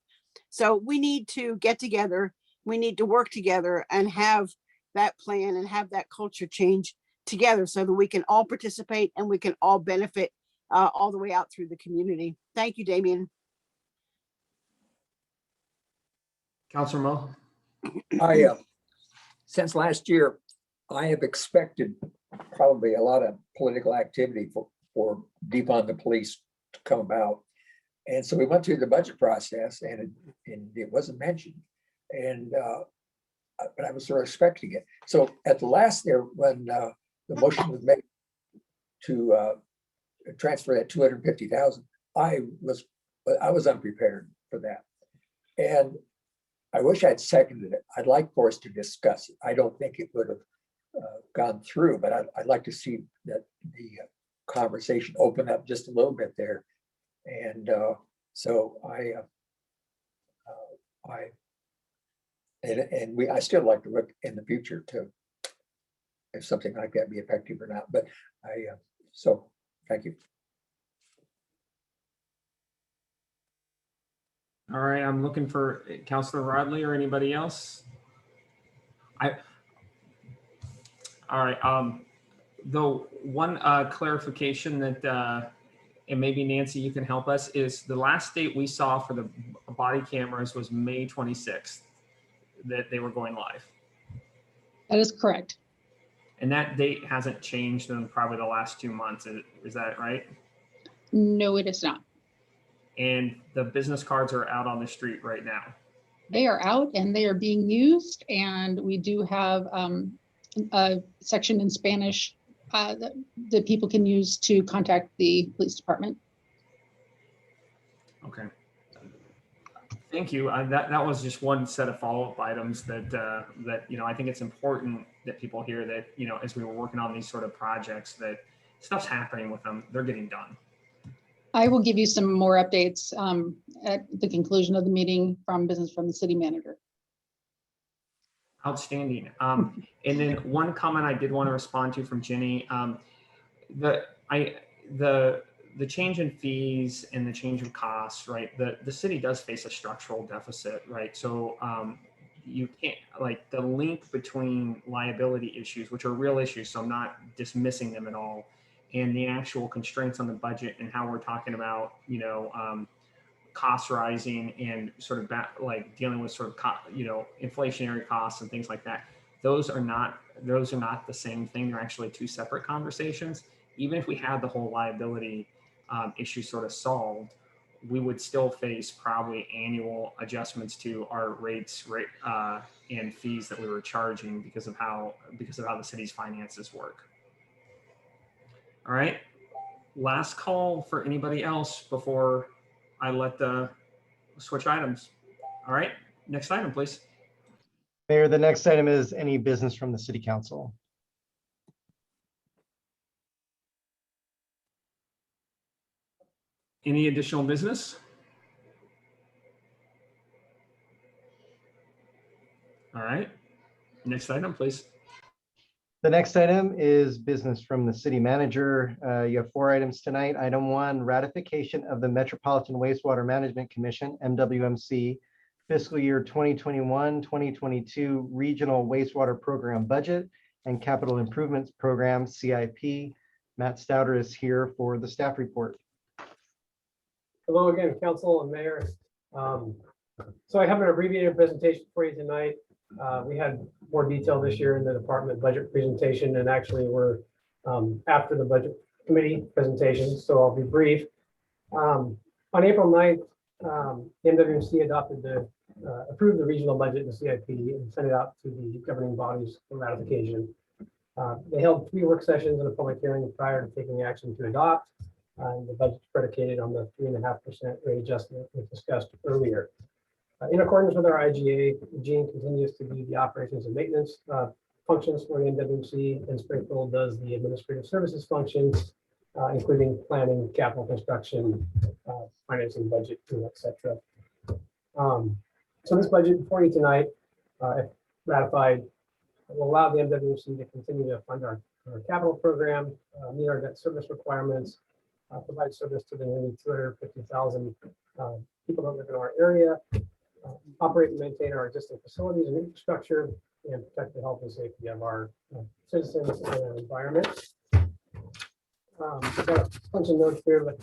So we need to get together. We need to work together and have that plan and have that culture change together so that we can all participate and we can all benefit all the way out through the community. Thank you, Damien. Councillor Mo. Since last year, I have expected probably a lot of political activity for defund the police to come about. And so we went through the budget process and it wasn't mentioned. And but I was sort of expecting it. So at the last there, when the motion was made to transfer that 250,000, I was unprepared for that. And I wish I'd seconded it. I'd like for us to discuss it. I don't think it would have gone through, but I'd like to see that the conversation open up just a little bit there. And so I still like to look in the future to if something like that be effective or not. But so thank you. All right, I'm looking for Councillor Rodley or anybody else. All right. Though one clarification that, and maybe Nancy, you can help us, is the last date we saw for the body cameras was May 26th that they were going live. That is correct. And that date hasn't changed in probably the last 2 months. Is that right? No, it is not. And the business cards are out on the street right now. They are out and they are being used. And we do have a section in Spanish that people can use to contact the police department. Okay. Thank you. That was just one set of follow-up items that I think it's important that people hear that, as we were working on these sort of projects, that stuff's happening with them. They're getting done. I will give you some more updates at the conclusion of the meeting from the city manager. Outstanding. And then one comment I did want to respond to from Jenny, the change in fees and the change of costs, right? The city does face a structural deficit, right? So you can't, like, the link between liability issues, which are real issues, so I'm not dismissing them at all, and the actual constraints on the budget and how we're talking about, costs rising and sort of dealing with sort of, inflationary costs and things like that. Those are not the same thing. They're actually two separate conversations. Even if we had the whole liability issue sort of solved, we would still face probably annual adjustments to our rates and fees that we were charging because of how the city's finances work. All right, last call for anybody else before I let the switch items. All right, next item, please. Mayor, the next item is any business from the city council. Any additional business? All right, next item, please. The next item is business from the city manager. You have 4 items tonight. Item 1, ratification of the Metropolitan Wastewater Management Commission, MWMC, fiscal year 2021-2022 regional wastewater program budget and capital improvements program CIP. Matt Stouter is here for the staff report. Hello again, council and mayor. So I have an abbreviated presentation for you tonight. We had more detail this year in the department budget presentation, and actually we're after the budget committee presentation, so I'll be brief. On April 9th, the MWC approved the regional budget, the CIP, and sent it out to the governing bodies for ratification. They held 3 work sessions and a public hearing prior to taking action to adopt. The budget's predicated on the 3.5% rate adjustment we discussed earlier. In accordance with our IGA, Eugene continues to do the operations and maintenance functions for the MWC, and Springfield does the administrative services functions, including planning, capital construction, financing, budget, etc. So this budget before you tonight, if ratified, will allow the MWC to continue to fund our capital program, meet our debt service requirements, provide service to the nearly 250,000 people that live in our area, operate and maintain our existing facilities and infrastructure, and protect the health and safety of our citizens and our environment. I've got a bunch of notes here, but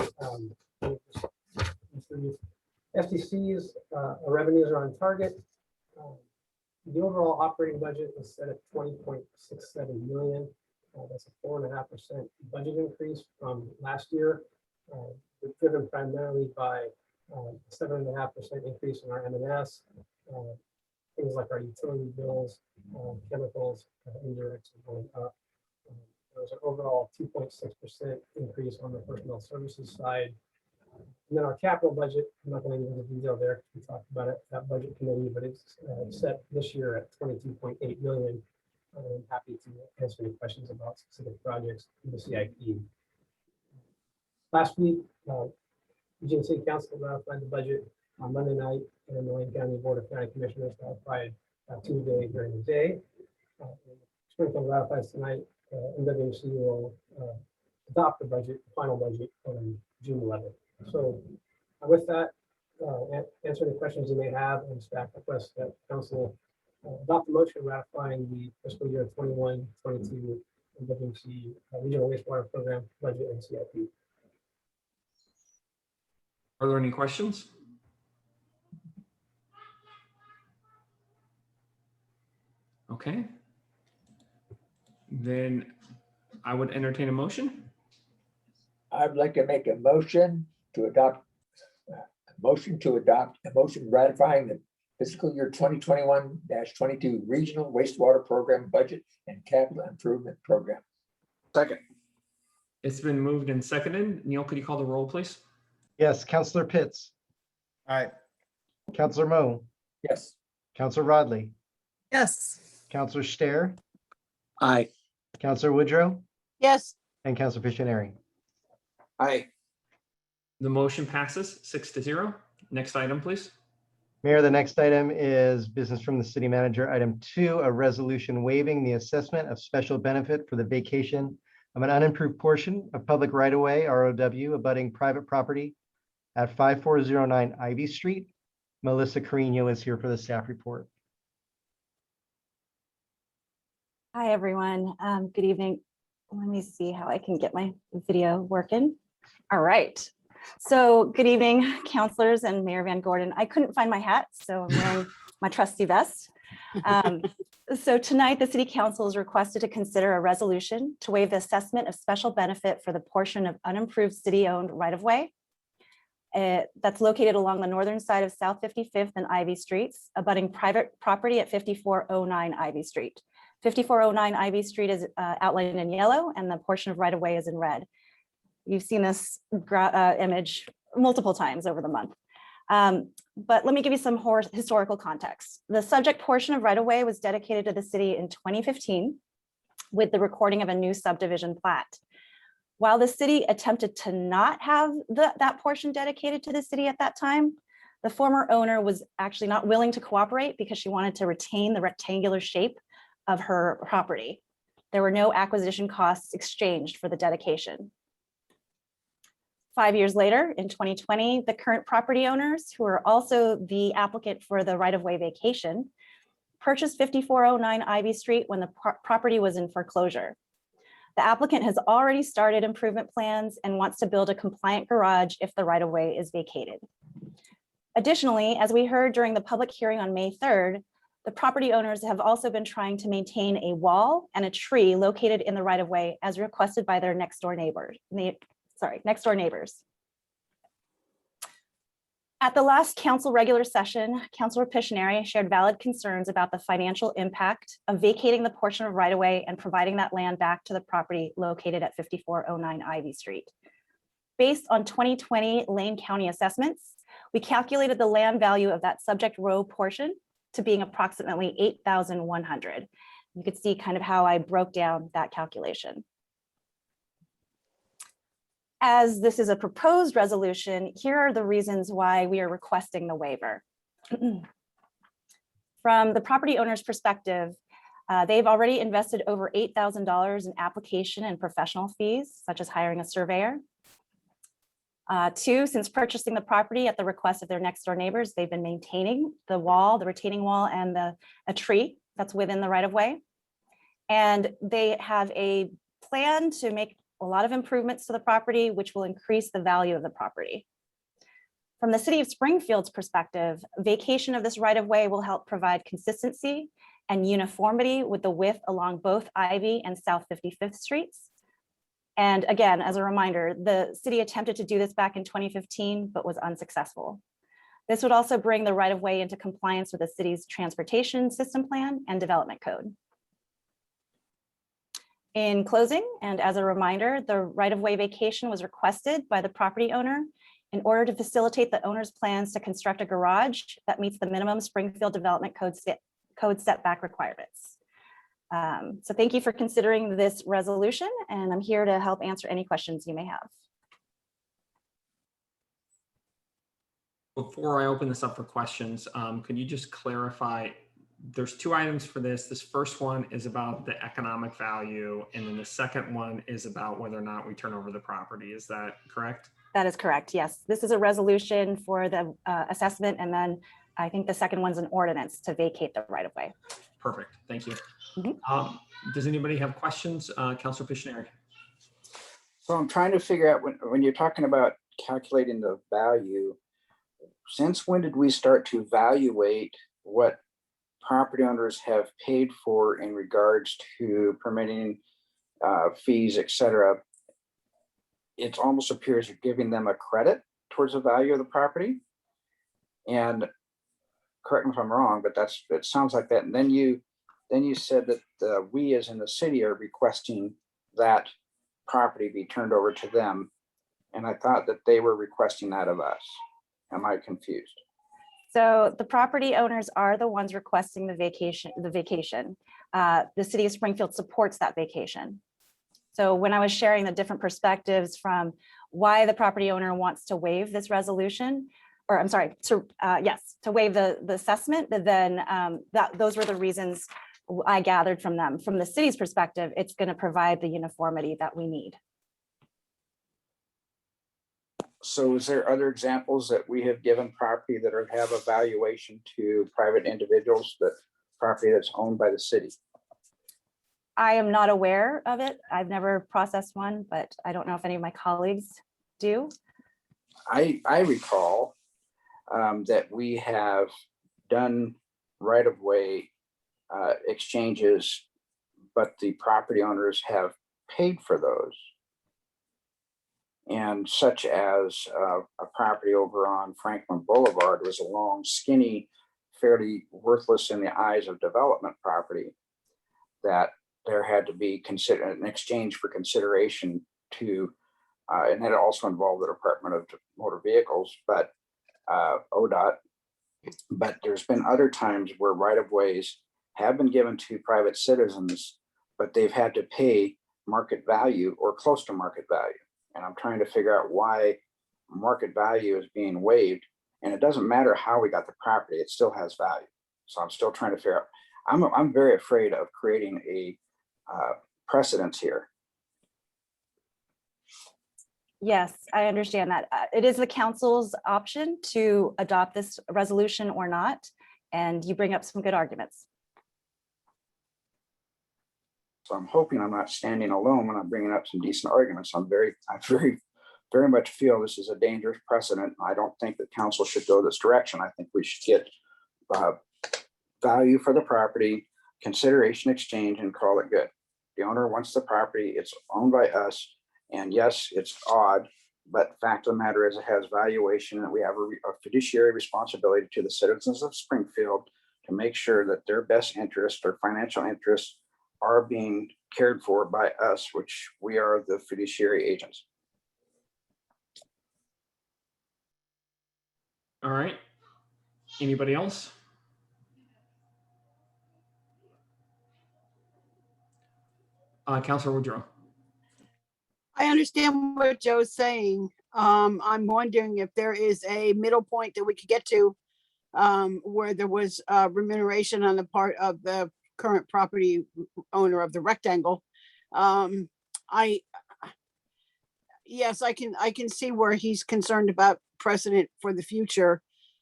SDC's revenues are on target. The overall operating budget is set at 20.67 million. That's a 4.5% budget increase from last year. Driven primarily by 7.5% increase in our M&S, things like our utility bills, chemicals, indirects are going up. There's an overall 2.6% increase on the personnel services side. And then our capital budget, I'm not going to get into detail there. We talked about it at budget committee, but it's set this year at 22.8 million. I'm happy to answer any questions about specific projects in the CIP. Last week, Eugene City Council ratified the budget on Monday night, and the Lane County Board of County Commissioners ratified Tuesday during the day. Springfield ratifies tonight. MWC will adopt the budget, the final budget, on June 11th. So with that, answer any questions you may have, and staff request that council adopt the motion ratifying the fiscal year 21-22 MWC regional wastewater program budget and CIP. Are there any questions? Okay. Then I would entertain a motion. I'd like to make a motion to adopt, a motion ratifying the fiscal year 2021-22 regional wastewater program budget and capital improvement program. Second. It's been moved and seconded. Neil, could you call the roll, please? Yes, Councillor Pitts. Aye. Councillor Moe. Yes. Councillor Rodley. Yes. Councillor Stair. Aye. Councillor Woodrow. Yes. And Councillor Pictionary. Aye. The motion passes 6-0. Next item, please. Mayor, the next item is business from the city manager. Item 2, a resolution waiving the assessment of special benefit for the vacation of an unimproved portion of public right-of-way, ROW, abutting private property at 5409 Ivy Street. Melissa Carino is here for the staff report. Hi, everyone. Good evening. Let me see how I can get my video working. All right. So good evening, councilors and Mayor Van Gordon. I couldn't find my hat, so I'm wearing my trusty vest. So tonight, the City Council is requested to consider a resolution to waive the assessment of special benefit for the portion of unimproved city-owned right-of-way that's located along the northern side of South 55th and Ivy Streets, abutting private property at 5409 Ivy Street. 5409 Ivy Street is outlined in yellow, and the portion of right-of-way is in red. You've seen this image multiple times over the month. But let me give you some historical context. The subject portion of right-of-way was dedicated to the city in 2015 with the recording of a new subdivision plat. While the city attempted to not have that portion dedicated to the city at that time, the former owner was actually not willing to cooperate because she wanted to retain the rectangular shape of her property. There were no acquisition costs exchanged for the dedication. 5 years later, in 2020, the current property owners, who are also the applicant for the right-of-way vacation, purchased 5409 Ivy Street when the property was in foreclosure. The applicant has already started improvement plans and wants to build a compliant garage if the right-of-way is vacated. Additionally, as we heard during the public hearing on May 3rd, the property owners have also been trying to maintain a wall and a tree located in the right-of-way as requested by their next door neighbors. At the last council regular session, Councilor Piscineri shared valid concerns about the financial impact of vacating the portion of right-of-way and providing that land back to the property located at 5409 Ivy Street. Based on 2020 Lane County assessments, we calculated the land value of that subject row portion to being approximately $8,100. You could see kind of how I broke down that calculation. As this is a proposed resolution, here are the reasons why we are requesting the waiver. From the property owner's perspective, they've already invested over $8,000 in application and professional fees, such as hiring a surveyor. Two, since purchasing the property at the request of their next door neighbors, they've been maintaining the wall, the retaining wall, and a tree that's within the right-of-way. And they have a plan to make a lot of improvements to the property, which will increase the value of the property. From the city of Springfield's perspective, vacation of this right-of-way will help provide consistency and uniformity with the width along both Ivy and South 55th Streets. And again, as a reminder, the city attempted to do this back in 2015, but was unsuccessful. This would also bring the right-of-way into compliance with the city's transportation system plan and development code. In closing, and as a reminder, the right-of-way vacation was requested by the property owner in order to facilitate the owner's plans to construct a garage that meets the minimum Springfield Development Code setback requirements. So thank you for considering this resolution, and I'm here to help answer any questions you may have. Before I open this up for questions, could you just clarify, there's two items for this. This first one is about the economic value, and then the second one is about whether or not we turn over the property. Is that correct? That is correct, yes. This is a resolution for the assessment, and then I think the second one's an ordinance to vacate the right-of-way. Perfect, thank you. Mm-hmm. Does anybody have questions? Councilor Piscineri. So I'm trying to figure out when you're talking about calculating the value, since when did we start to evaluate what property owners have paid for in regards to permitting fees, et cetera? It almost appears you're giving them a credit towards the value of the property. And correct me if I'm wrong, but it sounds like that. And then you said that we as in the city are requesting that property be turned over to them. And I thought that they were requesting that of us. Am I confused? So the property owners are the ones requesting the vacation. The city of Springfield supports that vacation. So when I was sharing the different perspectives from why the property owner wants to waive this resolution, or I'm sorry, to waive the assessment, but then those were the reasons I gathered from them. From the city's perspective, it's going to provide the uniformity that we need. So is there other examples that we have given property that have a valuation to private individuals, that property that's owned by the city? I am not aware of it. I've never processed one, but I don't know if any of my colleagues do. I recall that we have done right-of-way exchanges, but the property owners have paid for those. And such as a property over on Franklin Boulevard was a long, skinny, fairly worthless in the eyes of development property that there had to be considered an exchange for consideration to, and that also involved the Department of Motor Vehicles, but ODOT. But there's been other times where right-of-ways have been given to private citizens, but they've had to pay market value or close to market value. And I'm trying to figure out why market value is being waived. And it doesn't matter how we got the property, it still has value. So I'm still trying to figure out, I'm very afraid of creating a precedence here. Yes, I understand that. It is the council's option to adopt this resolution or not, and you bring up some good arguments. So I'm hoping I'm not standing alone when I'm bringing up some decent arguments. I very much feel this is a dangerous precedent. I don't think that council should go this direction. I think we should get value for the property, consideration exchange, and call it good. The owner wants the property, it's owned by us, and yes, it's odd, but fact of the matter is it has valuation, and we have a fiduciary responsibility to the citizens of Springfield to make sure that their best interest or financial interests are being cared for by us, which we are the fiduciary agents. All right. Anybody else? Councilor Woodrow. I understand what Joe's saying. I'm wondering if there is a middle point that we could get to where there was remuneration on the part of the current property owner of the rectangle. Yes, I can see where he's concerned about precedent for the future.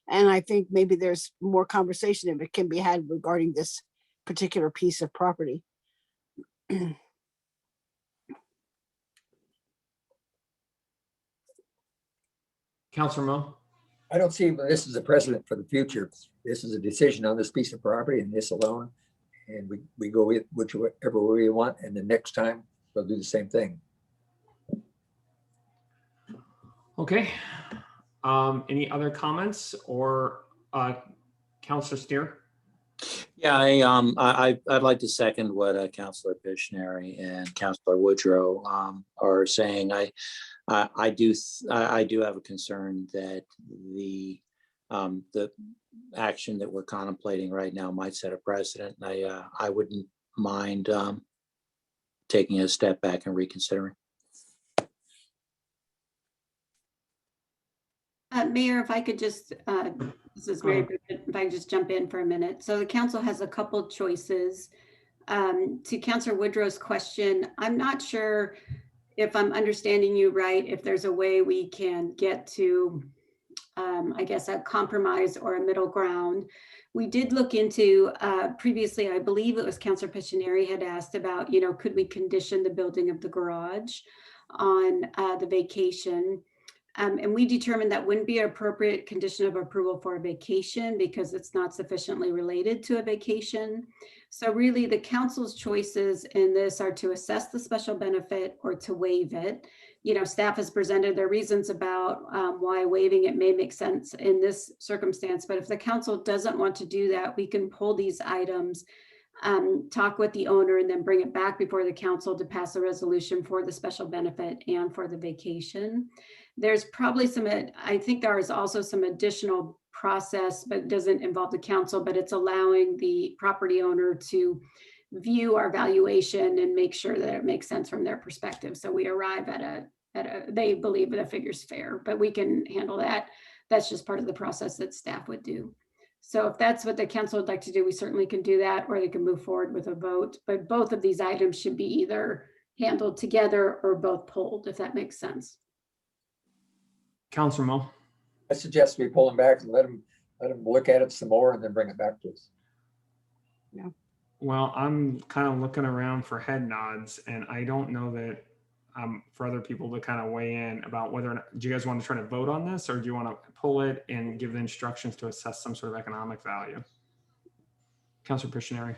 And I think maybe there's more conversation if it can be had regarding this particular piece of property. Councilor Mo. I don't see this as a precedent for the future. This is a decision on this piece of property and this alone. And we go with whichever way we want. And the next time we'll do the same thing. Okay. Any other comments or Councilor Steer? Yeah, I'd like to second what Councilor Pictionary and Councilor Woodrow are saying. I do have a concern that the action that we're contemplating right now might set a precedent. I wouldn't mind taking a step back and reconsidering. Mayor, if I could just, this is very brief, if I could just jump in for a minute. So the council has a couple choices. To Councilor Woodrow's question, I'm not sure if I'm understanding you right, if there's a way we can get to, I guess, a compromise or a middle ground. We did look into previously, I believe it was Councilor Pictionary had asked about, could we condition the building of the garage on the vacation? And we determined that wouldn't be an appropriate condition of approval for a vacation because it's not sufficiently related to a vacation. So really the council's choices in this are to assess the special benefit or to waive it. Staff has presented their reasons about why waiving it may make sense in this circumstance, but if the council doesn't want to do that, we can pull these items, talk with the owner, and then bring it back before the council to pass a resolution for the special benefit and for the vacation. There's probably I think there is also some additional process, but it doesn't involve the council, but it's allowing the property owner to view our valuation and make sure that it makes sense from their perspective. So we arrive at they believe the figure's fair, but we can handle that. That's just part of the process that staff would do. So if that's what the council would like to do, we certainly can do that, or they can move forward with a vote. But both of these items should be either handled together or both pulled, if that makes sense. Councilor Mo. I suggest we pull them back and let them look at it some more and then bring it back to us. Yeah. Well, I'm kind of looking around for head nods, and I don't know that for other people to kind of weigh in about whether or not, do you guys want to try to vote on this, or do you want to pull it and give the instructions to assess some sort of economic value? Councilor Pictionary.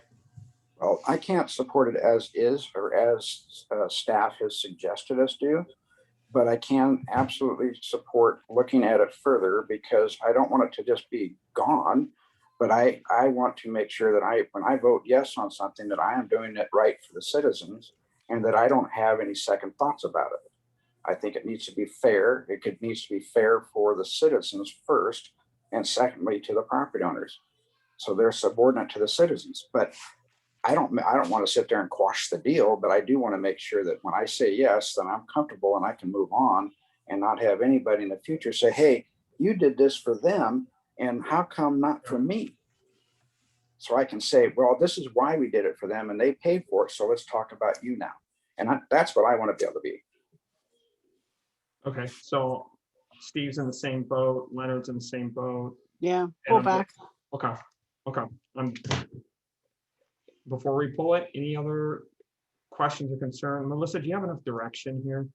Well, I can't support it as is or as staff has suggested us do, but I can absolutely support looking at it further because I don't want it to just be gone, but I want to make sure that when I vote yes on something, that I am doing it right for the citizens and that I don't have any second thoughts about it. I think it needs to be fair. It needs to be fair for the citizens first, and secondly to the property owners. So they're subordinate to the citizens, but I don't want to sit there and quash the deal, but I do want to make sure that when I say yes, then I'm comfortable and I can move on and not have anybody in the future say, hey, you did this for them and how come not for me? So I can say, well, this is why we did it for them and they paid for it. So let's talk about you now. And that's what I want to be able to be. Okay, so Steve's in the same boat, Leonard's in the same boat. Yeah, and pull I'm- back. Okay, okay. Before we pull it, any other questions or concerns? Melissa, do you have enough direction here?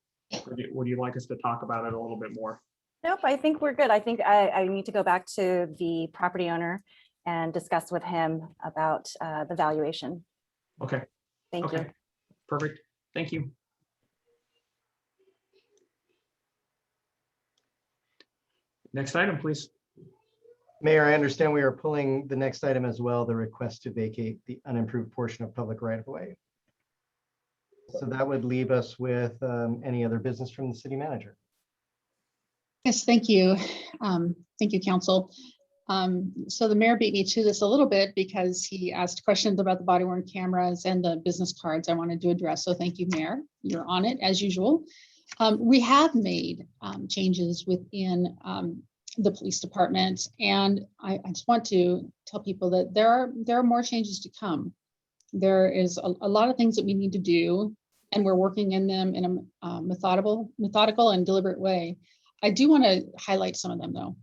Or would you like us to talk about it a little bit more? Nope, I think we're good. I think I need to go back to the property owner and discuss with him about the valuation. Okay. Thank Okay. you. Perfect. Thank you. Next item, please. Mayor, I understand we are pulling the next item as well, the request to vacate the unimproved portion of public right of way. So that would leave us with any other business from the city manager. Yes, thank you. Thank you, council. So the mayor beat me to this a little bit because he asked questions about the body worn cameras and the business cards I wanted to address. So thank you, Mayor. You're on it as usual. We have made changes within the police department, and I just want to tell people that there are more changes to come. There is a lot of things that we need to do, and we're working in them in a methodical and deliberate way. I do want to highlight some of them though.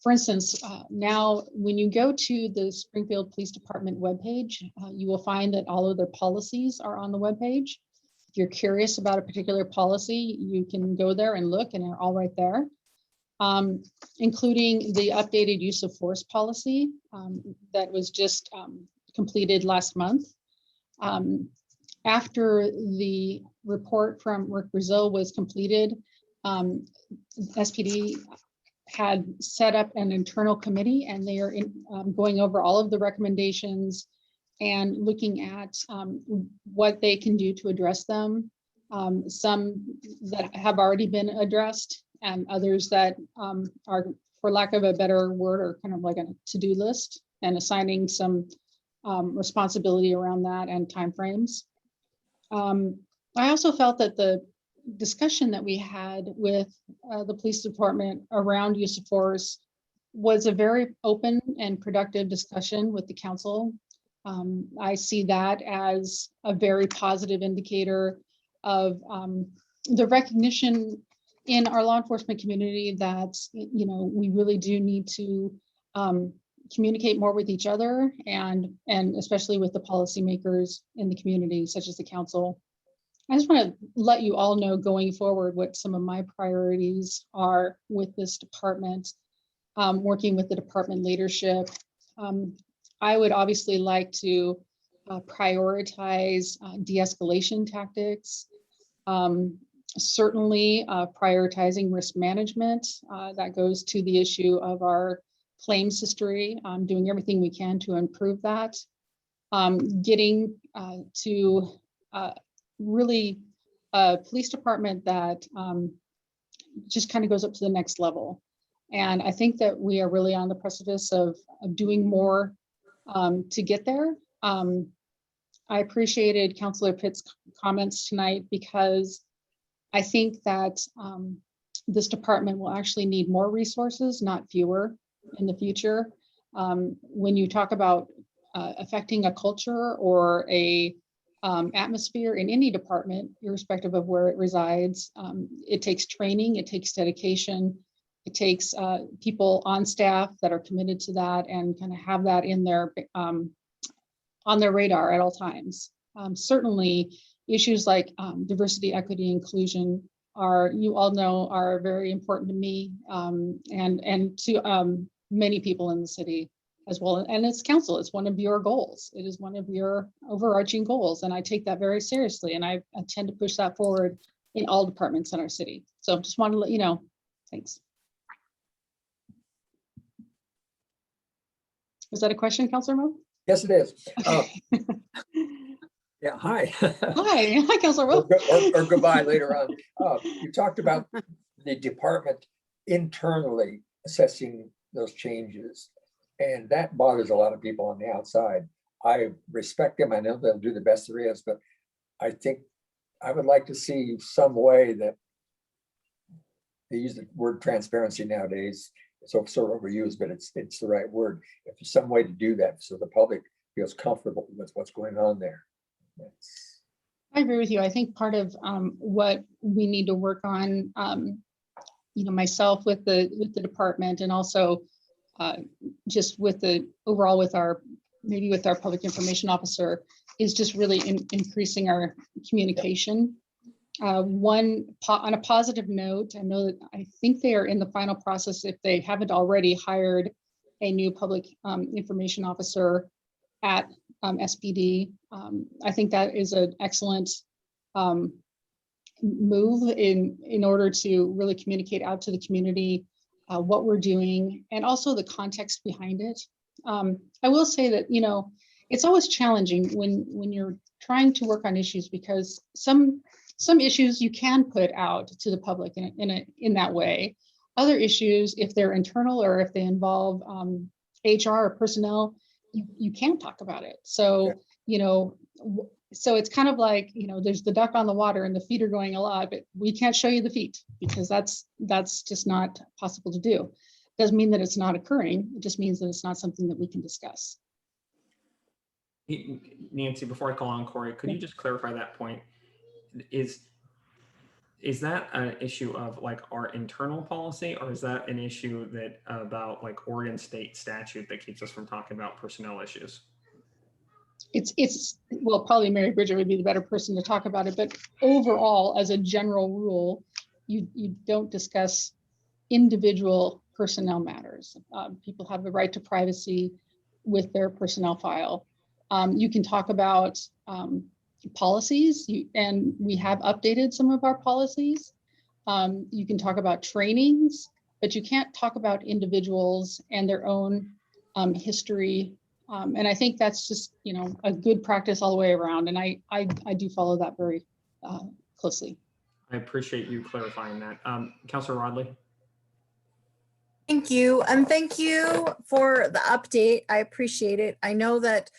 For instance, now when you go to the Springfield Police Department webpage, you will find that all of their policies are on the webpage. If you're curious about a particular policy, you can go there and look, and they're all right there, including the updated use of force policy that was just completed last month. After the report from Rick Brazil was completed, SPD had set up an internal committee, and they are going over all of the recommendations and looking at what they can do to address them. Some that have already been addressed, and others that are, for lack of a better word, are kind of like a to-do list, and assigning some responsibility around that and timeframes. I also felt that the discussion that we had with the police department around use of force was a very open and productive discussion with the council. I see that as a very positive indicator of the recognition in our law enforcement community that, you know, we really do need to communicate more with each other, and especially with the policymakers in the community, such as the council. I just want to let you all know going forward what some of my priorities are with this department, working with the department leadership. I would obviously like to prioritize de-escalation tactics, certainly prioritizing risk management. That goes to the issue of our claims history, doing everything we can to improve that, getting to really a police department that just kind of goes up to the next level. And I think that we are really on the precipice of doing more to get there. I appreciated Councilor Pitt's comments tonight, because I think that this department will actually need more resources, not fewer, in the future. When you talk about affecting a culture or a atmosphere in any department, irrespective of where it resides, it takes training, it takes dedication, it takes people on staff that are committed to that and kind of have that in their on their radar at all times. Certainly issues like diversity, equity, inclusion are, you all know, are very important to me and to many people in the city as well. And it's council, it's one of your goals. It is one of your overarching goals. And I take that very seriously. And I tend to push that forward in all departments in our city. So just wanted to let you know. Thanks. Was that a question, Councilor Mo? Yes, it is. Yeah, hi. Hi, Councilor Mo. Or goodbye later on. You talked about the department internally assessing those changes, and that bothers a lot of people on the outside. I respect them. I know they'll do the best there is, but I think I would like to see some way that they use the word transparency nowadays. It's sort of overused, but it's the right word. If there's some way to do that so the public feels comfortable with what's going on there. I agree with you. I think part of what we need to work on, myself with the department, and also just with the overall with our public information officer, is just really increasing our communication. On a positive note, I think they are in the final process, if they haven't already, hired a new public information officer at SPD. I think that is an excellent move in order to really communicate out to the community what we're doing, and also the context behind it. I will say that, it's always challenging when you're trying to work on issues, because some issues you can put out to the public in that way. Other issues, if they're internal or if they involve HR or personnel, you can't talk about it. So, so it's kind of like, there's the duck on the water and the feet are going a lot, but we can't show you the feet because that's just not possible to do. Doesn't mean that it's not occurring. It just means that it's not something that we can discuss. Nancy, before I call on Corey, could you just clarify that point? Is that an issue of like our internal policy, or is that an issue that about like Oregon state statute that keeps us from talking about personnel issues? It's well, probably Mary Bridget would be the better person to talk about it, but overall, as a general rule, you don't discuss individual personnel matters. People have the right to privacy with their personnel file. You can talk about policies, and we have updated some of our policies. You can talk about trainings, but you can't talk about individuals and their own history. And I think that's just, a good practice all the way around. And I do follow that very closely. I appreciate you clarifying that. Councilor Rodley. Thank you. And thank you for the update. I appreciate it. I know that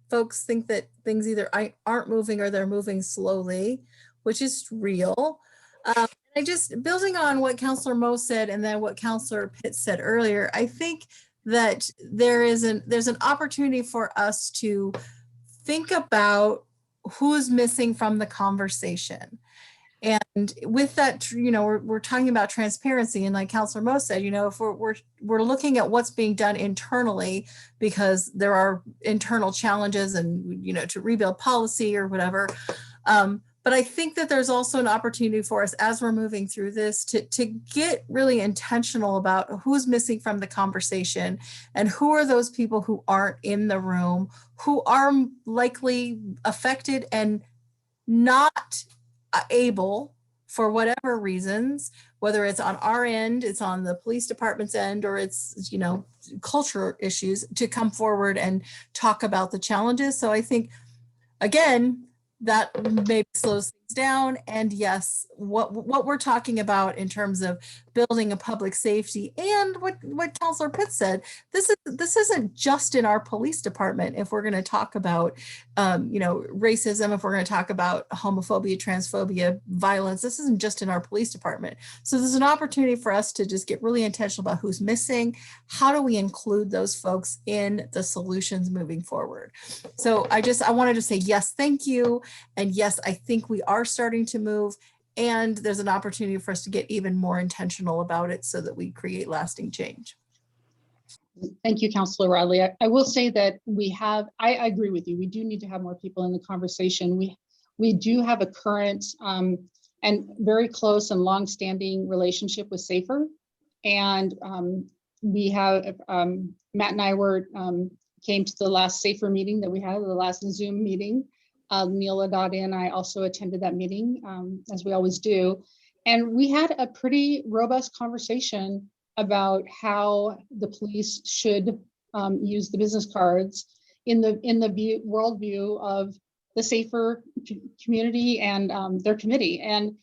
folks think that things either aren't moving or they're moving slowly, which is real. I just, building on what Councilor Moe said and then what Councilor Pitt said earlier, I think that there's an opportunity for us to think about who's missing from the conversation. And with that, we're talking about transparency, and like Councilor Moe said, if we're looking at what's being done internally, because there are internal challenges and to rebuild policy or whatever. But I think that there's also an opportunity for us as we're moving through this to get really intentional about who's missing from the conversation and who are those people who aren't in the room, who are likely affected and not able, for whatever reasons, whether it's on our end, it's on the police department's end, or it's, cultural issues, to come forward and talk about the challenges. So I think, again, that maybe slows things down. And yes, what we're talking about in terms of building a public safety, and what Councilor Pitt said, this isn't just in our police department. If we're going to talk about racism, if we're going to talk about homophobia, transphobia, violence, this isn't just in our police department. So there's an opportunity for us to just get really intentional about who's missing. How do we include those folks in the solutions moving forward? So I wanted to say yes, thank you. And yes, I think we are starting to move, and there's an opportunity for us to get even more intentional about it so that we create lasting change. Thank you, Councilor Rodley. I will say that I agree with you. We do need to have more people in the conversation. We do have a current and very close and long-standing relationship with SAFER. And we have, Matt and I came to the last SAFER meeting that we had, the last Zoom meeting. Neil Ladati and I also attended that meeting, as we always do. And we had a pretty robust conversation about how the police should use the business cards in the worldview of the SAFER community and their committee. And,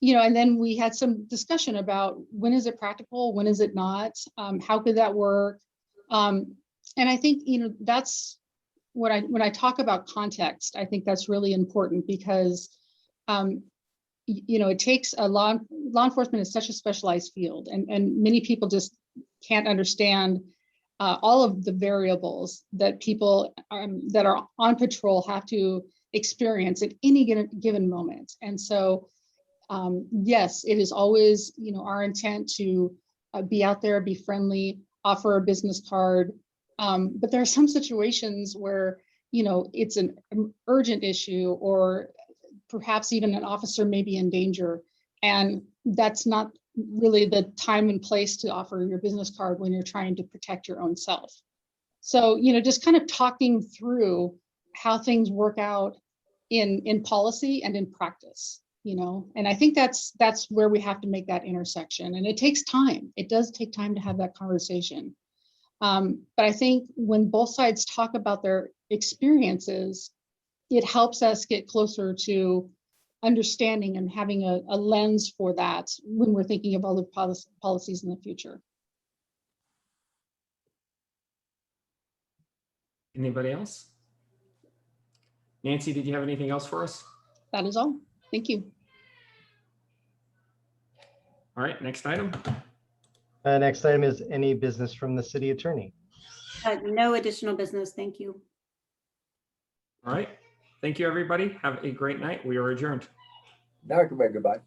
and then we had some discussion about when is it practical, when is it not, how could that work? And I think, that's when I talk about context, I think that's really important, because it takes law enforcement is such a specialized field, and many people just can't understand all of the variables that people that are on patrol have to experience at any given moment. And so, yes, it is always, our intent to be out there, be friendly, offer a business card. But there are some situations where, it's an urgent issue, or perhaps even an officer may be in danger. And that's not really the time and place to offer your business card when you're trying to protect your own self. So, just kind of talking through how things work out in policy and in practice, and I think that's where we have to make that intersection. And it takes time. It does take time to have that conversation. But I think when both sides talk about their experiences, it helps us get closer to understanding and having a lens for that when we're thinking of other policies in the future. Anybody else? Nancy, did you have anything else for us? That is all. Thank you. All right, next item. Next item is any business from the city attorney. No additional business. Thank you. All right. Thank you, everybody. Have a great night. We are adjourned. Now I can say goodbye.